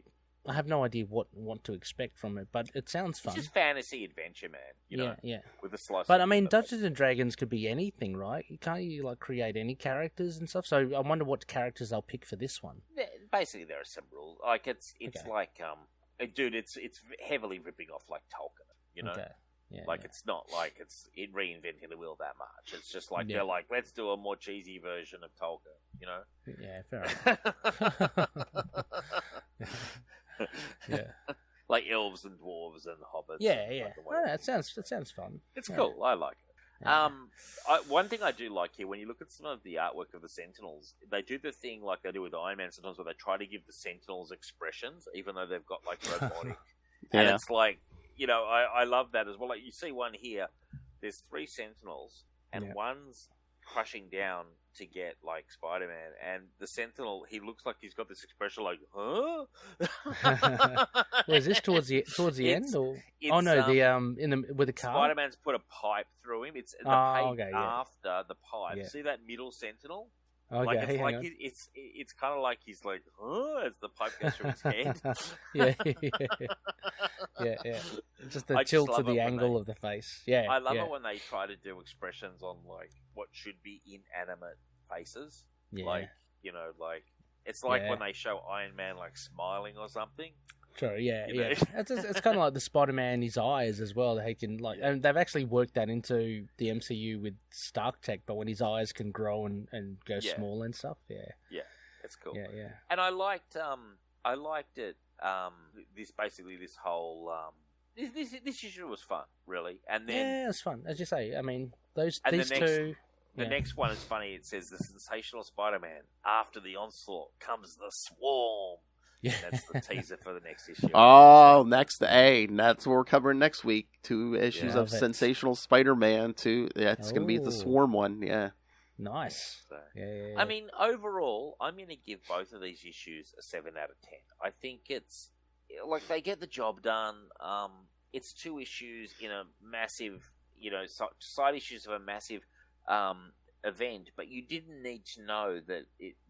I have no idea what to expect from it, but it sounds fun. It's just fantasy adventure, man. Yeah. With a slice. But I mean, Dungeons and Dragons could be anything, right? Can't you create any characters and stuff? So I wonder what characters they'll pick for this one. Basically, there are some rules. It's like dude, it's heavily ripping off Tolkien. Okay. It's not like it reinventing the wheel that much. It's just like they're like, let's do a more cheesy version of Tolkien, you know? Yeah, fair enough. Yeah. Like elves and dwarves and hobbits. Yeah. That sounds fun. It's cool. I like it. One thing I do like here, when you look at some of the artwork of the Sentinels, they do the thing like they do with Iron Man sometimes, where they try to give the Sentinels expressions, even though they've got like robotic. And it's like, I love that as well. Like you see one here, there's 3 Sentinels, and one's crushing down to get like Spider-Man, and the Sentinel, he looks like he's got this expression like, huh? Well, is this towards the end, or with the car? Spider-Man's put a pipe through him. It's the page after the pipe. Yeah. See that middle Sentinel? Okay, it's kind of like he's like, huh, as the pipe goes through his head. yeah. Just the tilt to the angle of the face. Yeah, I love it when they try to do expressions on like what should be inanimate faces. Yeah. Like it's like when they show Iron Man like smiling or something. Sure, yeah. It's kind of like the Spider-Man, his eyes as well. They can and they've actually worked that into the MCU with Stark Tech, but when his eyes can grow and go small and stuff. Yeah, it's cool. Yeah. And I liked it. This whole this issue was fun, really. And then it was fun, as you say. I mean, these two. The next one is funny. It says the sensational Spider-Man. After the onslaught comes the swarm. Yeah. That's the teaser for the next issue. Oh, that's what we're covering next week. 2 issues of Sensational Spider-Man. It's going to be the Swarm one. Yeah. Nice. So, I mean, overall, I'm going to give both of these issues a 7 out of 10. I think it's like they get the job done. It's 2 issues in a massive, side issues of a massive event, but you didn't need to know that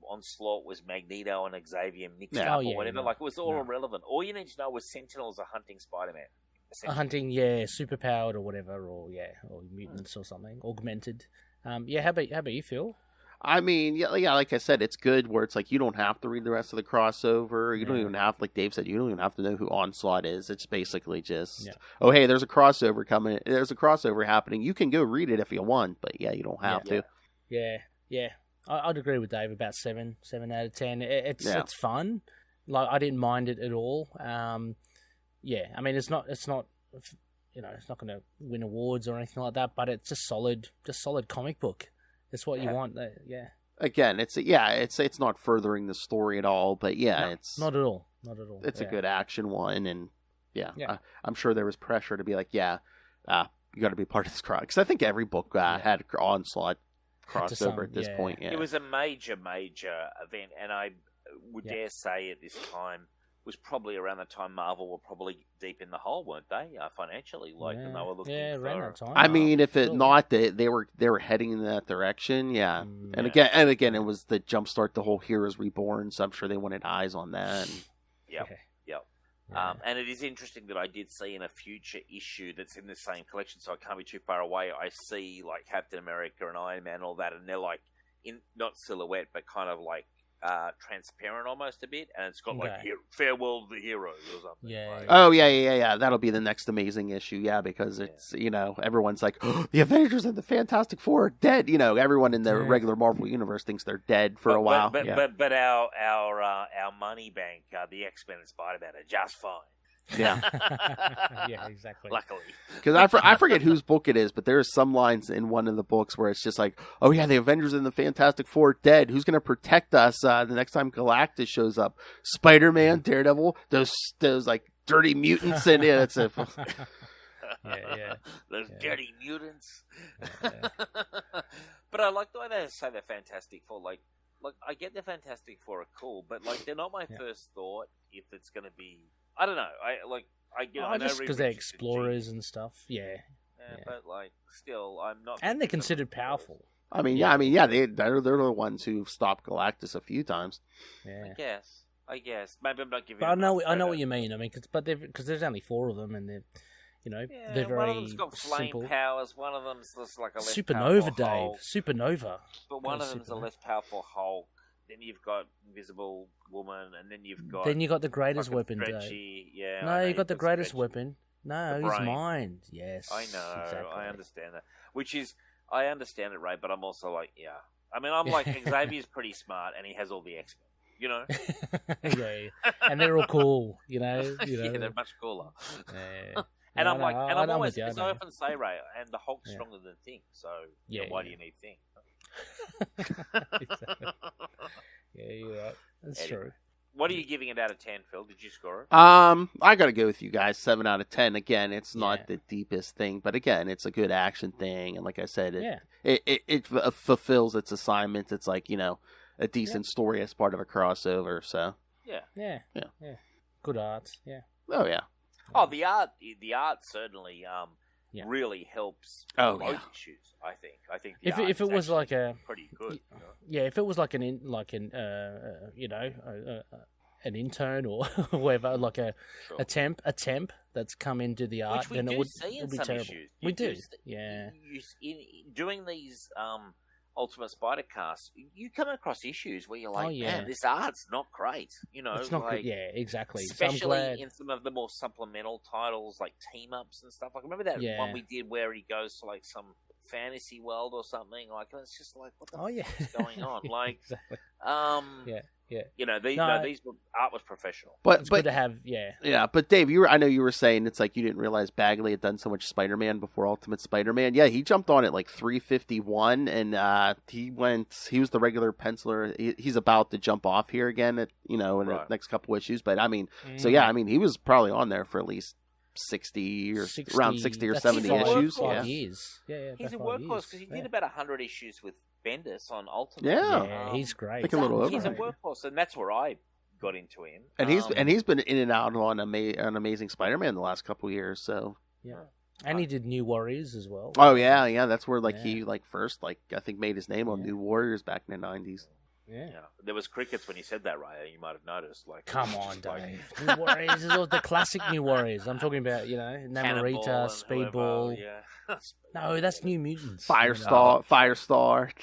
Onslaught was Magneto and Xavier mixed up or whatever. Like, it was all irrelevant. All you need to know was Sentinels are hunting Spider-Man. Hunting, superpowered or whatever, or mutants or something, augmented. How about you, Phil? I mean, like I said, it's good where it's like you don't have to read the rest of the crossover. You don't even have, like Dave said, you don't even have to know who Onslaught is. It's basically just, oh, hey, there's a crossover coming. There's a crossover happening. You can go read it if you want, but you don't have to. Yeah. I'd agree with Dave about 7 out of 10. It's fun. Like, I didn't mind it at all. I mean, it's not it's not going to win awards or anything like that, but it's just solid comic book. It's what you want. Again, it's not furthering the story at all, but it's not at all. It's a good action one, and I'm sure there was pressure to be like, you got to be part of this crowd, because I think every book had Onslaught crossover at this point. Yeah. It was a major event, and I would dare say at this time was probably around the time Marvel were probably deep in the hole, weren't they? Financially, and they were looking around that time. I mean, if it not they were heading in that direction, And again, it was the jumpstart the whole Heroes Reborn, so I'm sure they wanted eyes on that. Yep. And it is interesting that I did see in a future issue that's in the same collection, so I can't be too far away. I see like Captain America and Iron Man and all that, and they're like in not silhouette, but kind of like transparent almost a bit, and it's got like farewell to the heroes or something. Oh yeah. That'll be the next amazing issue. Yeah, because it's everyone's like, oh, the Avengers and the Fantastic Four are dead. Everyone in the regular Marvel universe thinks they're dead for a while. But our money bank, the X-Men and Spider-Man are just fine. Yeah. Yeah, exactly. Luckily. Because I forget whose book it is, but there are some lines in one of the books where it's just like, oh yeah, the Avengers and the Fantastic Four are dead. Who's going to protect us the next time Galactus shows up? Spider-Man, Daredevil, those like dirty mutants, and it's a... Those dirty mutants. But I like the way they say the Fantastic Four. Like I get the Fantastic Four are cool, but like they're not my first thought if it's going to be... I don't know. I know just because they're explorers and stuff. Yeah. But like, still, I'm not. And they're considered powerful. I mean, they're the ones who've stopped Galactus a few times. Yeah. I guess. Maybe I'm not giving. But I know what you mean. I mean, because there's only 4 of them, and they're they're very one of them's got flame simple. Powers. One of them's just like a less supernova, powerful Dave. Hulk. Supernova. But one of them's a less powerful Hulk. Then you've got Invisible Woman, and then you've got... Then you got the greatest weapon, Stretchy. Dave. No, you got the greatest weapon. No, The his brain. mind. Yes. I know. Exactly. I understand that. I understand it, Ray, but I'm also like, yeah. I mean, I'm like, Xavier's pretty smart, and he has all the X-Men, you know? Yeah. And they're all cool, you know? Yeah, they're much cooler. Yeah. And I'm like, and I'm with always, you, as I often say, Ray, and the Hulk's stronger than Thing, so why do you need Thing? Exactly. Yeah, you're right. That's true. What are you giving it out of 10, Phil? Did you score it? I gotta go with you guys. 7 out of 10. Again, it's not the deepest thing, but again, it's a good action thing, and like I said, it fulfills its assignment. It's like, you know, a decent story as part of a crossover. So yeah. Good art. Yeah. Oh yeah. Oh, the art certainly really helps both issues. I think the art if it was like a pretty good. You know? Yeah, if it was like an intern or whoever, like a temp that's come into the art, then it would be terrible. Issues. We do, yeah. Doing these Ultimate Spider casts, you come across issues where you're like, man, this art's not great. You know, it's not good. Yeah, exactly. Especially in some of the more supplemental titles like team ups and stuff. Like, remember that one we did where he goes to like some fantasy world or something? Like, it's just like, what the fuck is going on? Like, exactly. Yeah. You know, these art was professional. But it's good to have, Yeah, but Dave, I know you were saying it's like you didn't realize Bagley had done so much Spider-Man before Ultimate Spider-Man. Yeah, he jumped on it like 351, and he was the regular penciler. He's about to jump off here again in the next couple issues. But I mean, he was probably on there for at least 60 around 60 or 70 issues. Yeah, he's a workhorse because he did about 100 issues with Bendis on Ultimate. Yeah, he's great. Like a little he's a workhorse, and that's where I got into him. And he's been in and out on Amazing Spider-Man the last couple of years. So and he did New Warriors as well. Oh yeah. That's where he first I think made his name on New Warriors back in the 90s. Yeah. There was crickets when you said that, right? You might have noticed. Like, come on, Dave. New Warriors is all the classic New Warriors. I'm talking about, Namorita, Speedball. No, that's New Mutants. Firestar.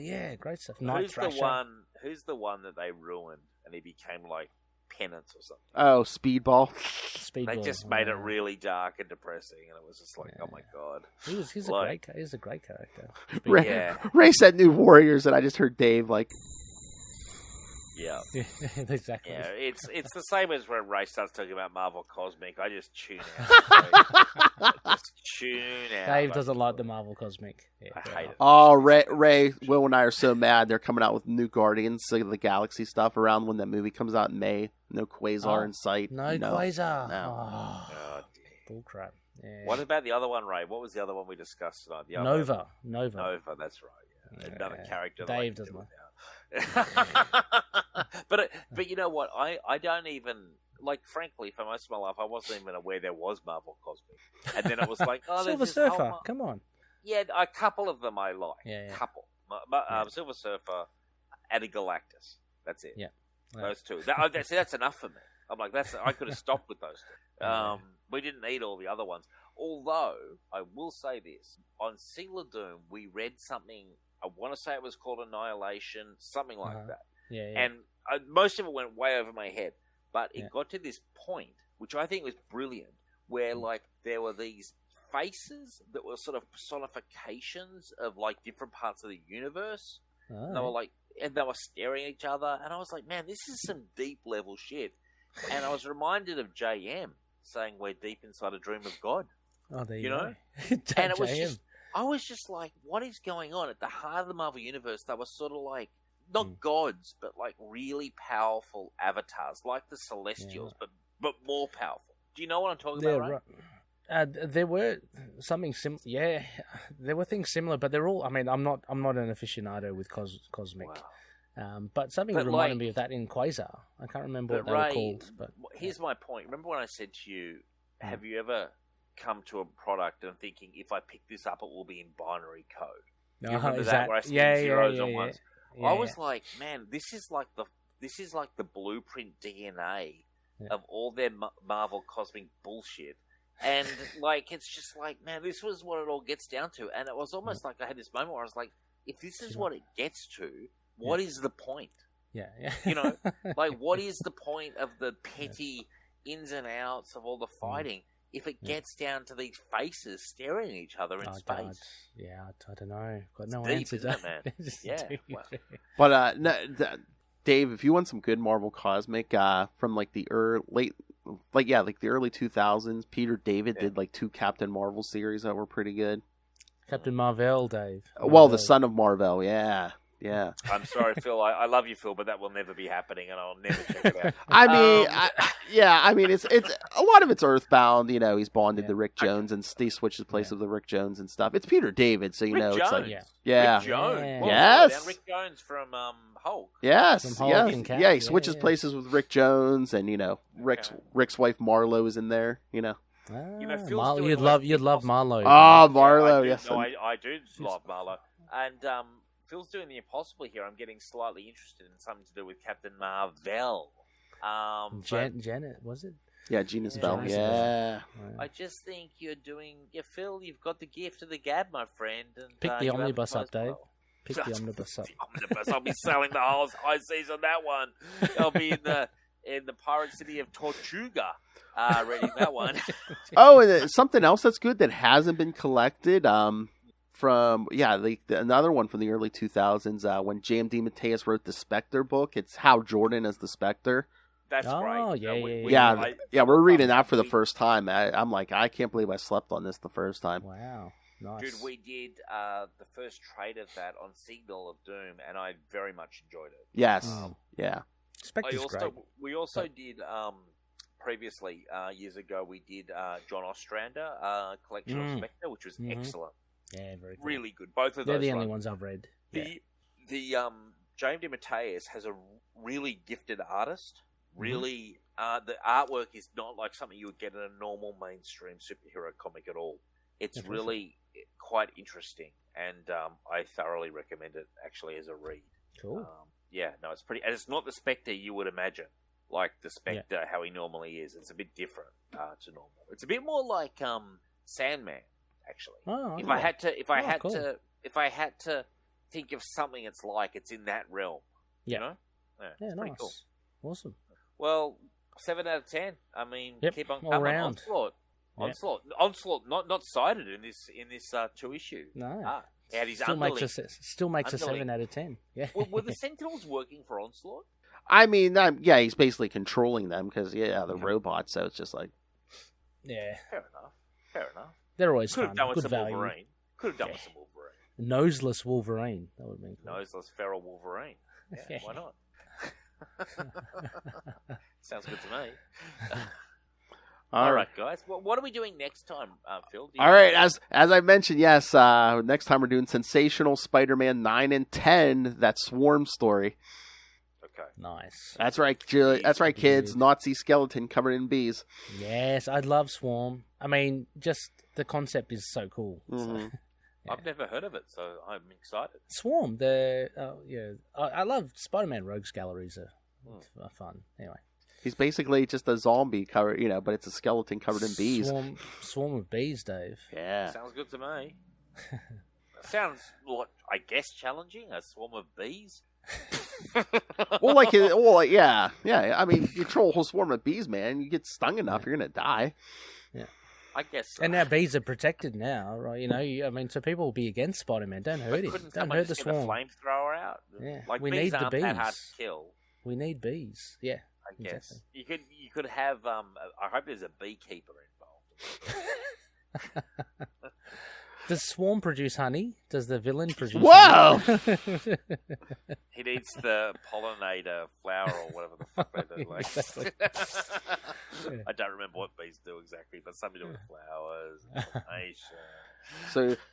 Yeah, great stuff. Night Thrasher. Who's the one that they ruined and he became like Penance or something? Oh, Speedball. They just made it really dark and depressing, and it was just like, oh my god. He's a great character. Ray said New Warriors, and I just heard Dave like. Yeah, exactly. Yeah, it's the same as when Ray starts talking about Marvel Cosmic. I just tune out. Dave doesn't like the Marvel Cosmic. Yeah, I hate it. Oh, Ray, Will, and I are so mad. They're coming out with new Guardians of the Galaxy stuff around when that movie comes out in May. No Quasar in sight. No Quasar. No. Oh, bullcrap. Yeah. What about the other one, Ray? What was the other one we discussed tonight? Nova. Nova, that's right. Yeah. Another character. Dave doesn't like. But you know what? I don't even frankly, for most of my life, I wasn't even aware there was Marvel Cosmic, and then it was like, oh, Silver Surfer. Come on. Yeah, a couple of them I like. Yeah. Couple. Silver Surfer, and Galactus. That's it. Yeah. Those two. That's enough for me. I'm like, I could have stopped with those two. We didn't need all the other ones. Although I will say this: on Singular Doom, we read something. I want to say it was called Annihilation, something like that. Yeah. And most of it went way over my head. But it got to this point, which I think was brilliant, where there were these faces that were sort of personifications of different parts of the universe. And they were and they were staring at each other, and I was like, man, this is some deep level shit. And I was reminded of JM saying we're deep inside a dream of God. Oh, there you know? And it was I was just like, what is going on? At the heart of the Marvel Universe, they were sort of not gods, but really powerful avatars, like the Celestials, but more powerful. Do you know what I'm talking about, right? There were something similar. Yeah, there were things similar, but they're all. I mean, I'm not an aficionado with Cosmic, but something reminded me of that in Quasar. I can't remember what they were called. But here's my point. Remember when I said to you, "Have you ever come to a product and thinking, if I pick this up, it will be in binary code?" You remember that? Where I said zeros on ones. I was like, man, this is like the blueprint DNA of all their Marvel Cosmic bullshit. And it's just man, this was what it all gets down to. And it was almost like I had this moment where I was like, if this is what it gets to, what is the point? Yeah. You know, what is the point of the petty ins and outs of all the fighting if it gets down to these faces staring at each other in space. God. Yeah, I don't know. Got no Deep, answers. isn't it, man? Yeah. Wow. But Dave, if you want some good Marvel Cosmic from like the early 2000s, Peter David did like 2 Captain Marvel series that were pretty good. Captain Marvel, Dave. Well, the son of Marvel, yeah. I'm sorry, Phil. I love you, Phil, but that will never be happening, and I'll never check it out. I mean, it's a lot of it's Earthbound. He's bonded to Rick Jones, and he switches places with Rick Jones and stuff. It's Peter David, so Rick it's Jones. like Rick Jones. Yeah. Well, Yes. Rick Jones from Hulk. Yes, From Hulk and Cap. he switches places with Rick Jones, and Rick's wife Marlo is in there. Phil's doing you'd love Marlo. Oh, Marlo, yeah, yes. I do love Marlo, and Phil's doing the impossible here. I'm getting slightly interested in something to do with Captain Marvel. Janet, was it? Yeah, Gina Spell. Gina Yeah. I just think Phil, you've got the gift of the gab, my friend. And, Pick the omnibus up, Dave. Well. Pick the omnibus up. The omnibus. I'll be selling the whole high season that one. I'll be in the pirate city of Tortuga, reading that one. Oh, and something else that's good that hasn't been collected. Another one from the early 2000s. When J.M. DeMatteis wrote the Spectre book, it's Hal Jordan as the Spectre. That's great. We're reading that for the first time. I'm like, I can't believe I slept on this the first time. Wow. Nice. Dude, we did the first trade of that on Signal of Doom, and I very much enjoyed it. Yes. Yeah. Spectre's great. We also did previously years ago. We did John Ostrander collection of Spectre, which was excellent. Yeah, very good. Really good. Both of They're those. the only ones I've read. The James DeMatteis has a really gifted artist. Really, the artwork is not like something you would get in a normal mainstream superhero comic at all. It's really quite interesting, and I thoroughly recommend it actually as a read. Cool. It's pretty, and it's not the Spectre you would imagine, like the Spectre how he normally is. It's a bit different to normal. It's a bit more like Sandman, actually. Oh, if I had to think of something it's like, it's in that realm. Yeah. You know? Yeah, pretty nice. cool. Awesome. Well, 7 out of 10. I mean, keep on all coming. round. Onslaught, not cited in this 2-issue. No. Out his Still makes a 7 out of 10. Yeah. Were the Sentinels working for Onslaught? I mean, he's basically controlling them because the robots. So it's just like, Fair enough. They're always Could fun. have done with Good some value. Wolverine. Could have done with some Wolverine. Noseless Wolverine. That would have been cool. Noseless feral Wolverine. Yeah, why not? Sounds good to me. All right, guys. Well, what are we doing next time, Phil? All right, as I mentioned, yes. Next time we're doing Sensational Spider-Man 9 and 10. That Swarm story. Okay. Nice. That's right, that's right, kids. Nazi skeleton covered in bees. Yes, I love Swarm. I mean, just the concept is so cool. Mm-hmm. So. I've never heard of it, so I'm excited. Swarm, I love Spider-Man Rogues Galleries are fun. Anyway, he's basically just a zombie covered, but it's a skeleton covered in bees. Swarm of bees, Dave. Yeah, sounds good to me. Sounds like, I guess, challenging. A swarm of bees. yeah. I mean, you control a whole swarm of bees, man. You get stung enough, you're gonna die. Yeah. I guess so. And now bees are protected now, right? So people will be against Spider-Man. Don't hurt him. Don't hurt the swarm. Get a flamethrower out. Yeah, like we bees need the aren't bees. that hard to kill. We need bees. Yeah, I guess exactly. you could have. I hope there's a beekeeper involved. Does Swarm produce honey? Does the villain produce? Whoa! Honey? He needs the pollinator flower or whatever the fuck they do. Like. Exactly. I don't remember what bees do exactly, but something to do with flowers, pollination.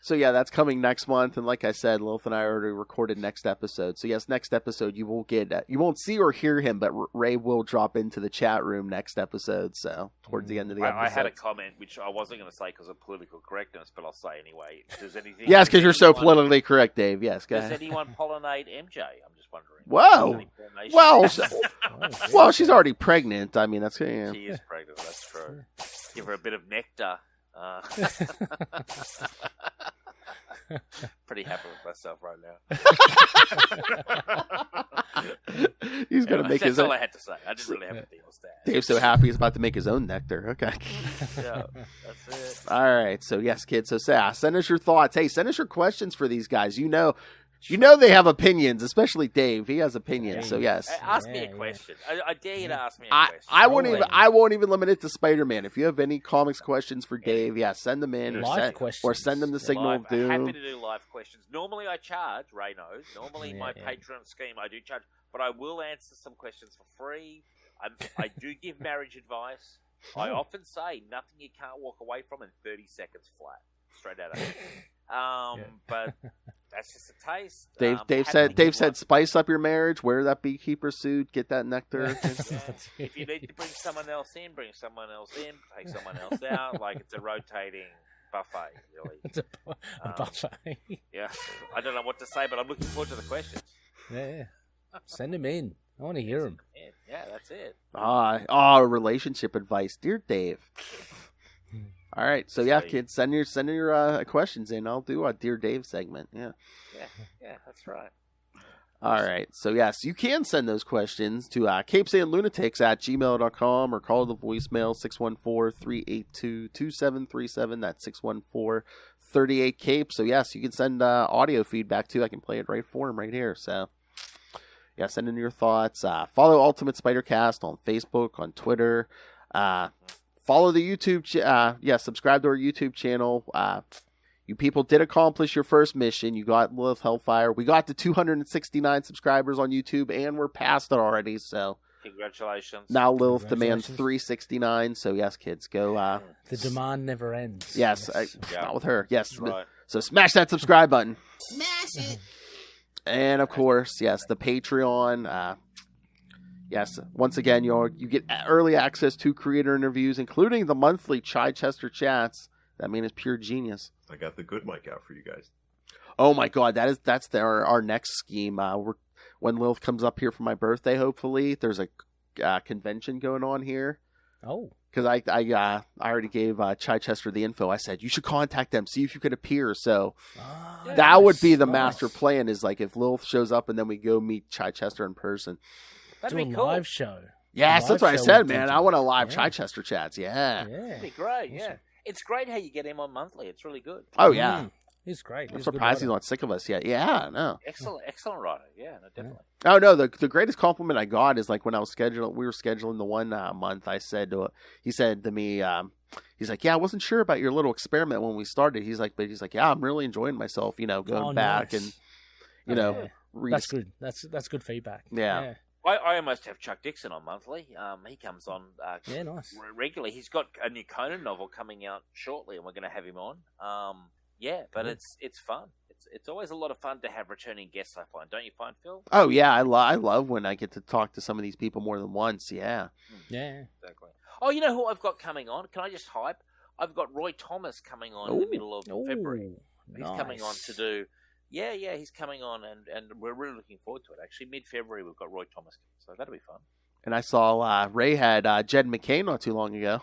So yeah, that's coming next month, and like I said, Lilith and I already recorded next episode. So yes, next episode you will get you won't see or hear him, but Ray will drop into the chat room next episode. So towards the end of the episode, I had a comment which I wasn't going to say because of political correctness, but I'll say anyway. Does anything? Yes, because you're so politically correct, Dave. Yes, go ahead. Does anyone pollinate MJ? I'm just wondering. Whoa! Well, she's already pregnant. I mean, that's She is pregnant. That's true. Give her a bit of nectar. Pretty happy with myself right now. He's going to make his own. That's all own. I had to say. I didn't really have anything else to add. Dave's so happy he's about to make his own nectar. Okay. Yeah, that's it. All right. So, yes, kids. So, send us your thoughts. Hey, send us your questions for these guys. You know they have opinions, especially Dave. He has opinions. So, yes. Ask me a question. I dare you to ask me a question. I won't even limit it to Spider-Man. If you have any comics questions for Dave, send them in or send them the Signal of Doom. Happy to do live questions. Normally I charge, Ray knows. Normally my Patreon scheme I do charge, but I will answer some questions for free. I do give marriage advice. I often say nothing you can't walk away from in 30 seconds flat. Straight out of it. But that's just a taste. Dave said spice up your marriage, wear that beekeeper suit, get that nectar. If you need to bring someone else in, bring someone else in, take someone else out. Like it's a rotating buffet, really. It's a buffet. Yeah. I don't know what to say, but I'm looking forward to the questions. Yeah. Send them in. I want to hear them. Yeah, that's it. Relationship advice. Dear Dave. All right, so yeah, kids, send your questions in. I'll do a Dear Dave segment. Yeah, that's right. All right, so yes, you can send those questions to CapesandLunatics@gmail.com or call the voicemail 614-382-2737. That's 614-38-CAPE. So yes, you can send audio feedback too. I can play it right for him right here. So yeah, send in your thoughts. Follow Ultimate Spidercast on Facebook, on Twitter. Follow the YouTube, subscribe to our YouTube channel. You people did accomplish your first mission. You got Lilith Hellfire. We got to 269 subscribers on YouTube, and we're past it already, so. Congratulations. Now Lilith demands 369, so yes, kids, go. The demand never ends. Yes, not with her. Yes, right. So smash that subscribe button. Smash it. And, of course, yes, the Patreon. Yes, once again, you get early access to creator interviews, including the monthly Chichester chats. That man is pure genius. I got the good mic out for you guys. Oh my God, that's our next scheme. When Lilith comes up here for my birthday, hopefully there's a convention going on here. Oh, because I already gave Chichester the info. I said you should contact them, see if you could appear. So that would be the master plan. Is like if Lilith shows up and then we go meet Chichester in person. That'd be cool. Live show. Yes, that's what I said, man. I want a live Chichester chats. Yeah. That'd be great. Yeah, it's great how you get him on monthly. It's really good. Oh yeah, he's great. I'm surprised he's not sick of us yet. Yeah, no. Excellent writer. Yeah, no, definitely. Oh no, the greatest compliment I got is like when we were scheduling the one month. I said he said to me, he's like, yeah, I wasn't sure about your little experiment when we started. He's like, yeah, I'm really enjoying myself. Going back and that's good. That's good feedback. Yeah. I almost have Chuck Dixon on monthly. He comes on nice. regularly. He's got a new Conan novel coming out shortly, and we're going to have him on. But it's fun. It's always a lot of fun to have returning guests, I find. Don't you find, Phil? Oh, yeah. I love when I get to talk to some of these people more than once. Yeah. Yeah. Exactly. Oh, you know who I've got coming on? Can I just hype? I've got Roy Thomas coming on in the middle of February. He's coming on to do... Yeah, he's coming on, and we're really looking forward to it. Actually, mid-February, we've got Roy Thomas, so that'll be fun. And I saw Ray had Jed McKay not too long ago.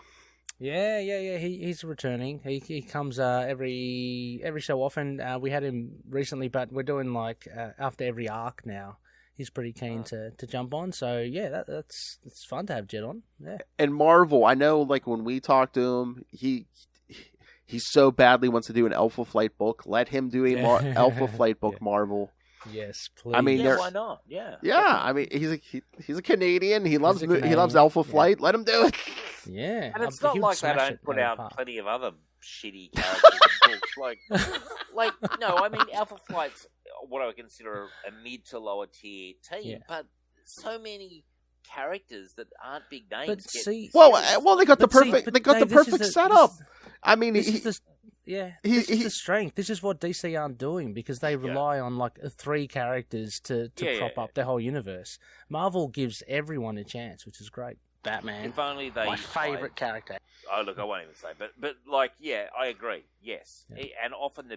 Yeah. He's returning. He comes every so often. We had him recently, but we're doing like after every arc now. He's pretty keen to jump on. So yeah, it's fun to have Jed on. Yeah. And Marvel, I know, like when we talked to him, he so badly wants to do an Alpha Flight book. Let him do a Alpha Flight book, Marvel. Yes, please. I mean, why not? Yeah. I mean, he's a Canadian. He loves Alpha Flight. Let him do it. Yeah, and it's not like they don't put out plenty of other shitty characters in books. Like no, I mean, Alpha Flight's what I would consider a mid to lower tier team, but so many characters that aren't big names. Well, they got the perfect setup. I mean, this is the strength. This is what DC aren't doing because they rely on like 3 characters to prop up their whole universe. Marvel gives everyone a chance, which is great. Batman, if only my favorite character. Oh look, I won't even say, but like, I agree. Yes, and often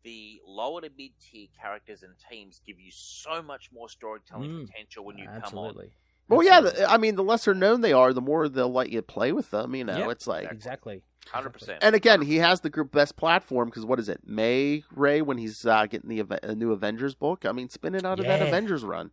the lower to mid tier characters and teams give you so much more storytelling potential when you come on. Well, yeah, I mean, the lesser known they are, the more they'll let you play with them. It's like exactly. 100%. And again, he has the group best platform because what is it, Ray, when he's getting a new Avengers book? I mean, spinning out of that Avengers run.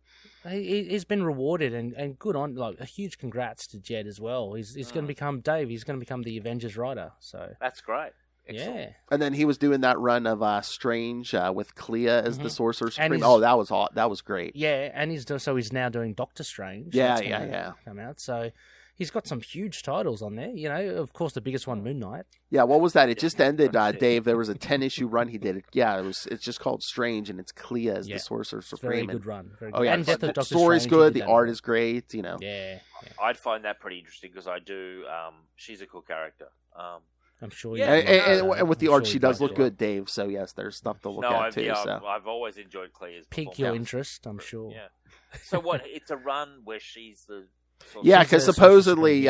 He's been rewarded and good on. Like a huge congrats to Jed as well. He's going to become Dave. He's going to become the Avengers writer. So that's great. Excellent. Yeah. And then he was doing that run of Strange with Clea as the Sorcerer Supreme. That was great. Yeah, and he's now doing Doctor Strange. Yeah. Come out. So he's got some huge titles on there. You know, of course, the biggest one, Moon Knight. Yeah, what was that? It just ended, Dave. There was a 10-issue run he did. It's just called Strange, and it's Clea as the Sorcerer Supreme. Very good run. Very good. Oh yeah, and the story's good. The art is great. You know. Yeah. I'd find that pretty interesting because I do. She's a cool character. I'm sure. And with the art, she does look good, Dave. So yes, there's stuff to look at too. So I've always enjoyed Clea's. Pique your interest, I'm sure. Yeah. So what? It's a run where she's the. Yeah, because supposedly,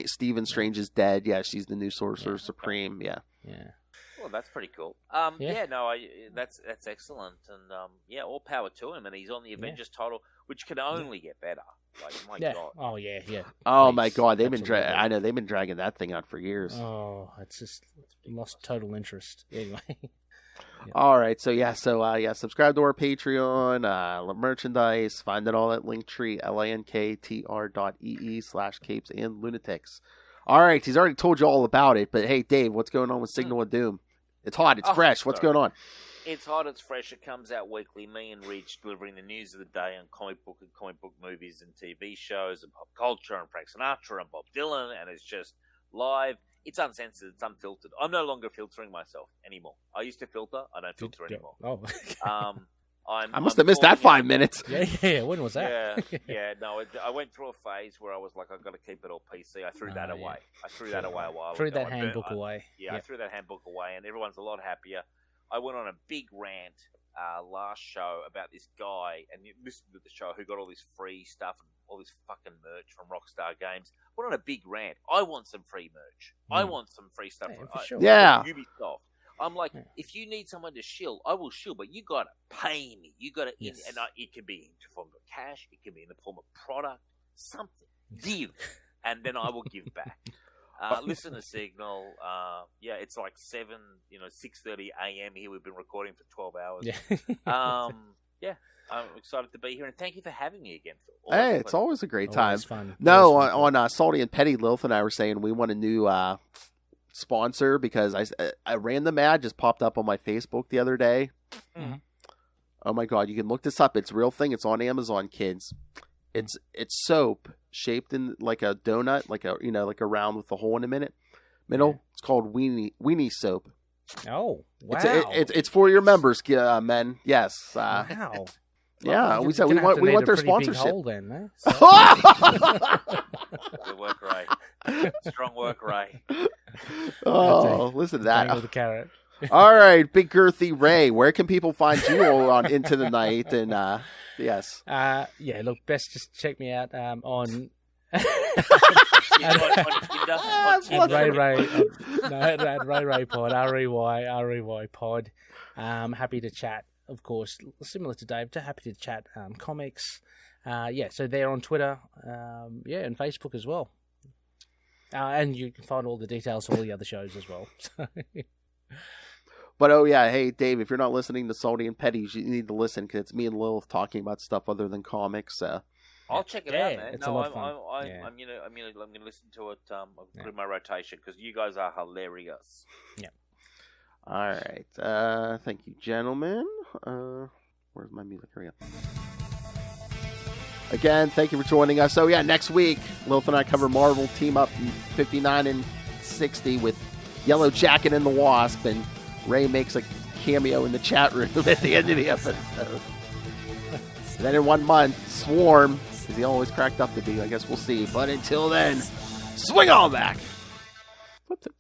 Stephen Strange is dead. Yeah, she's the new Sorcerer Supreme. Yeah. Well, that's pretty cool. That's excellent, and all power to him. And he's on the Avengers title, which can only get better. Like, my God. Oh yeah. Oh my God, they've been I know they've been dragging that thing out for years. Oh, it's just lost total interest. Anyway. All right, so subscribe to our Patreon, merchandise, find it all at Linktree, linktr.ee/CapesandLunatics. All right, he's already told you all about it, but hey, Dave, what's going on with Signal of Doom? It's hot, it's fresh. What's going on? It's hot, it's fresh. It comes out weekly. Me and Rich delivering the news of the day on comic book movies and TV shows and pop culture and Frank Sinatra and Bob Dylan, and it's just live. It's uncensored. It's unfiltered. I'm no longer filtering myself anymore. I used to filter. I don't filter anymore. Oh. I must have missed that 5 minutes. Yeah. When was that? No. I went through a phase where I was like, I've got to keep it all PC. I threw that away. I threw that away a while ago. Threw that handbook away. I threw that handbook away, and everyone's a lot happier. I went on a big rant last show about this guy, and you listened to the show, who got all this free stuff and all this fucking merch from Rockstar Games. Went on a big rant. I want some free merch. I want some free stuff from Ubisoft. I'm like, if you need someone to shill, I will shill, but you got to pay me. You got to, it can be in the form of cash, it can be in the form of product, something. Give, and then I will give back. Listen to Signal. It's like 6:30 a.m. here. We've been recording for 12 hours. I'm excited to be here, and thank you for having me again, Phil. Hey, it's always a great time. Fun. No, on Salty and Petty, Lilith and I were saying we want a new sponsor because I ran the ad, just popped up on my Facebook the other day. Mm-hmm. Oh my God, you can look this up. It's a real thing. It's on Amazon, kids. It's soap shaped in like a donut, like a round with a hole in the middle. Yeah. It's called weenie soap. Oh, wow! It's for your members, men. Yes. Wow. Yeah, we said we want their sponsorship. Hole then, eh? Good work, Ray. Strong work, Ray. Oh, listen to that. Dangle the carrot. All right, big girthy Ray. Where can people find you all on Into the Night? And yes. Look, best just check me out on. Ray Pod, REY Pod. Happy to chat, of course, similar to Dave. Happy to chat comics. So they're on Twitter, and Facebook as well. And you can find all the details for all the other shows as well. But hey, Dave, if you're not listening to Salty and Petty, you need to listen because it's me and Lilith talking about stuff other than comics. I'll check it out, man. It's a lot of fun. I'm gonna listen to it. I'll put it in my rotation because you guys are hilarious. Yeah. All right. Thank you, gentlemen. Where's my music? Here we go. Again, thank you for joining us. So next week, Lilith and I cover Marvel Team Up 59 and 60 with Yellow Jacket and the Wasp, and Ray makes a cameo in the chat room at the end of the episode. And then in 1 month, Swarm, because he always cracked up to be. I guess we'll see. But until then, swing on back. What's up?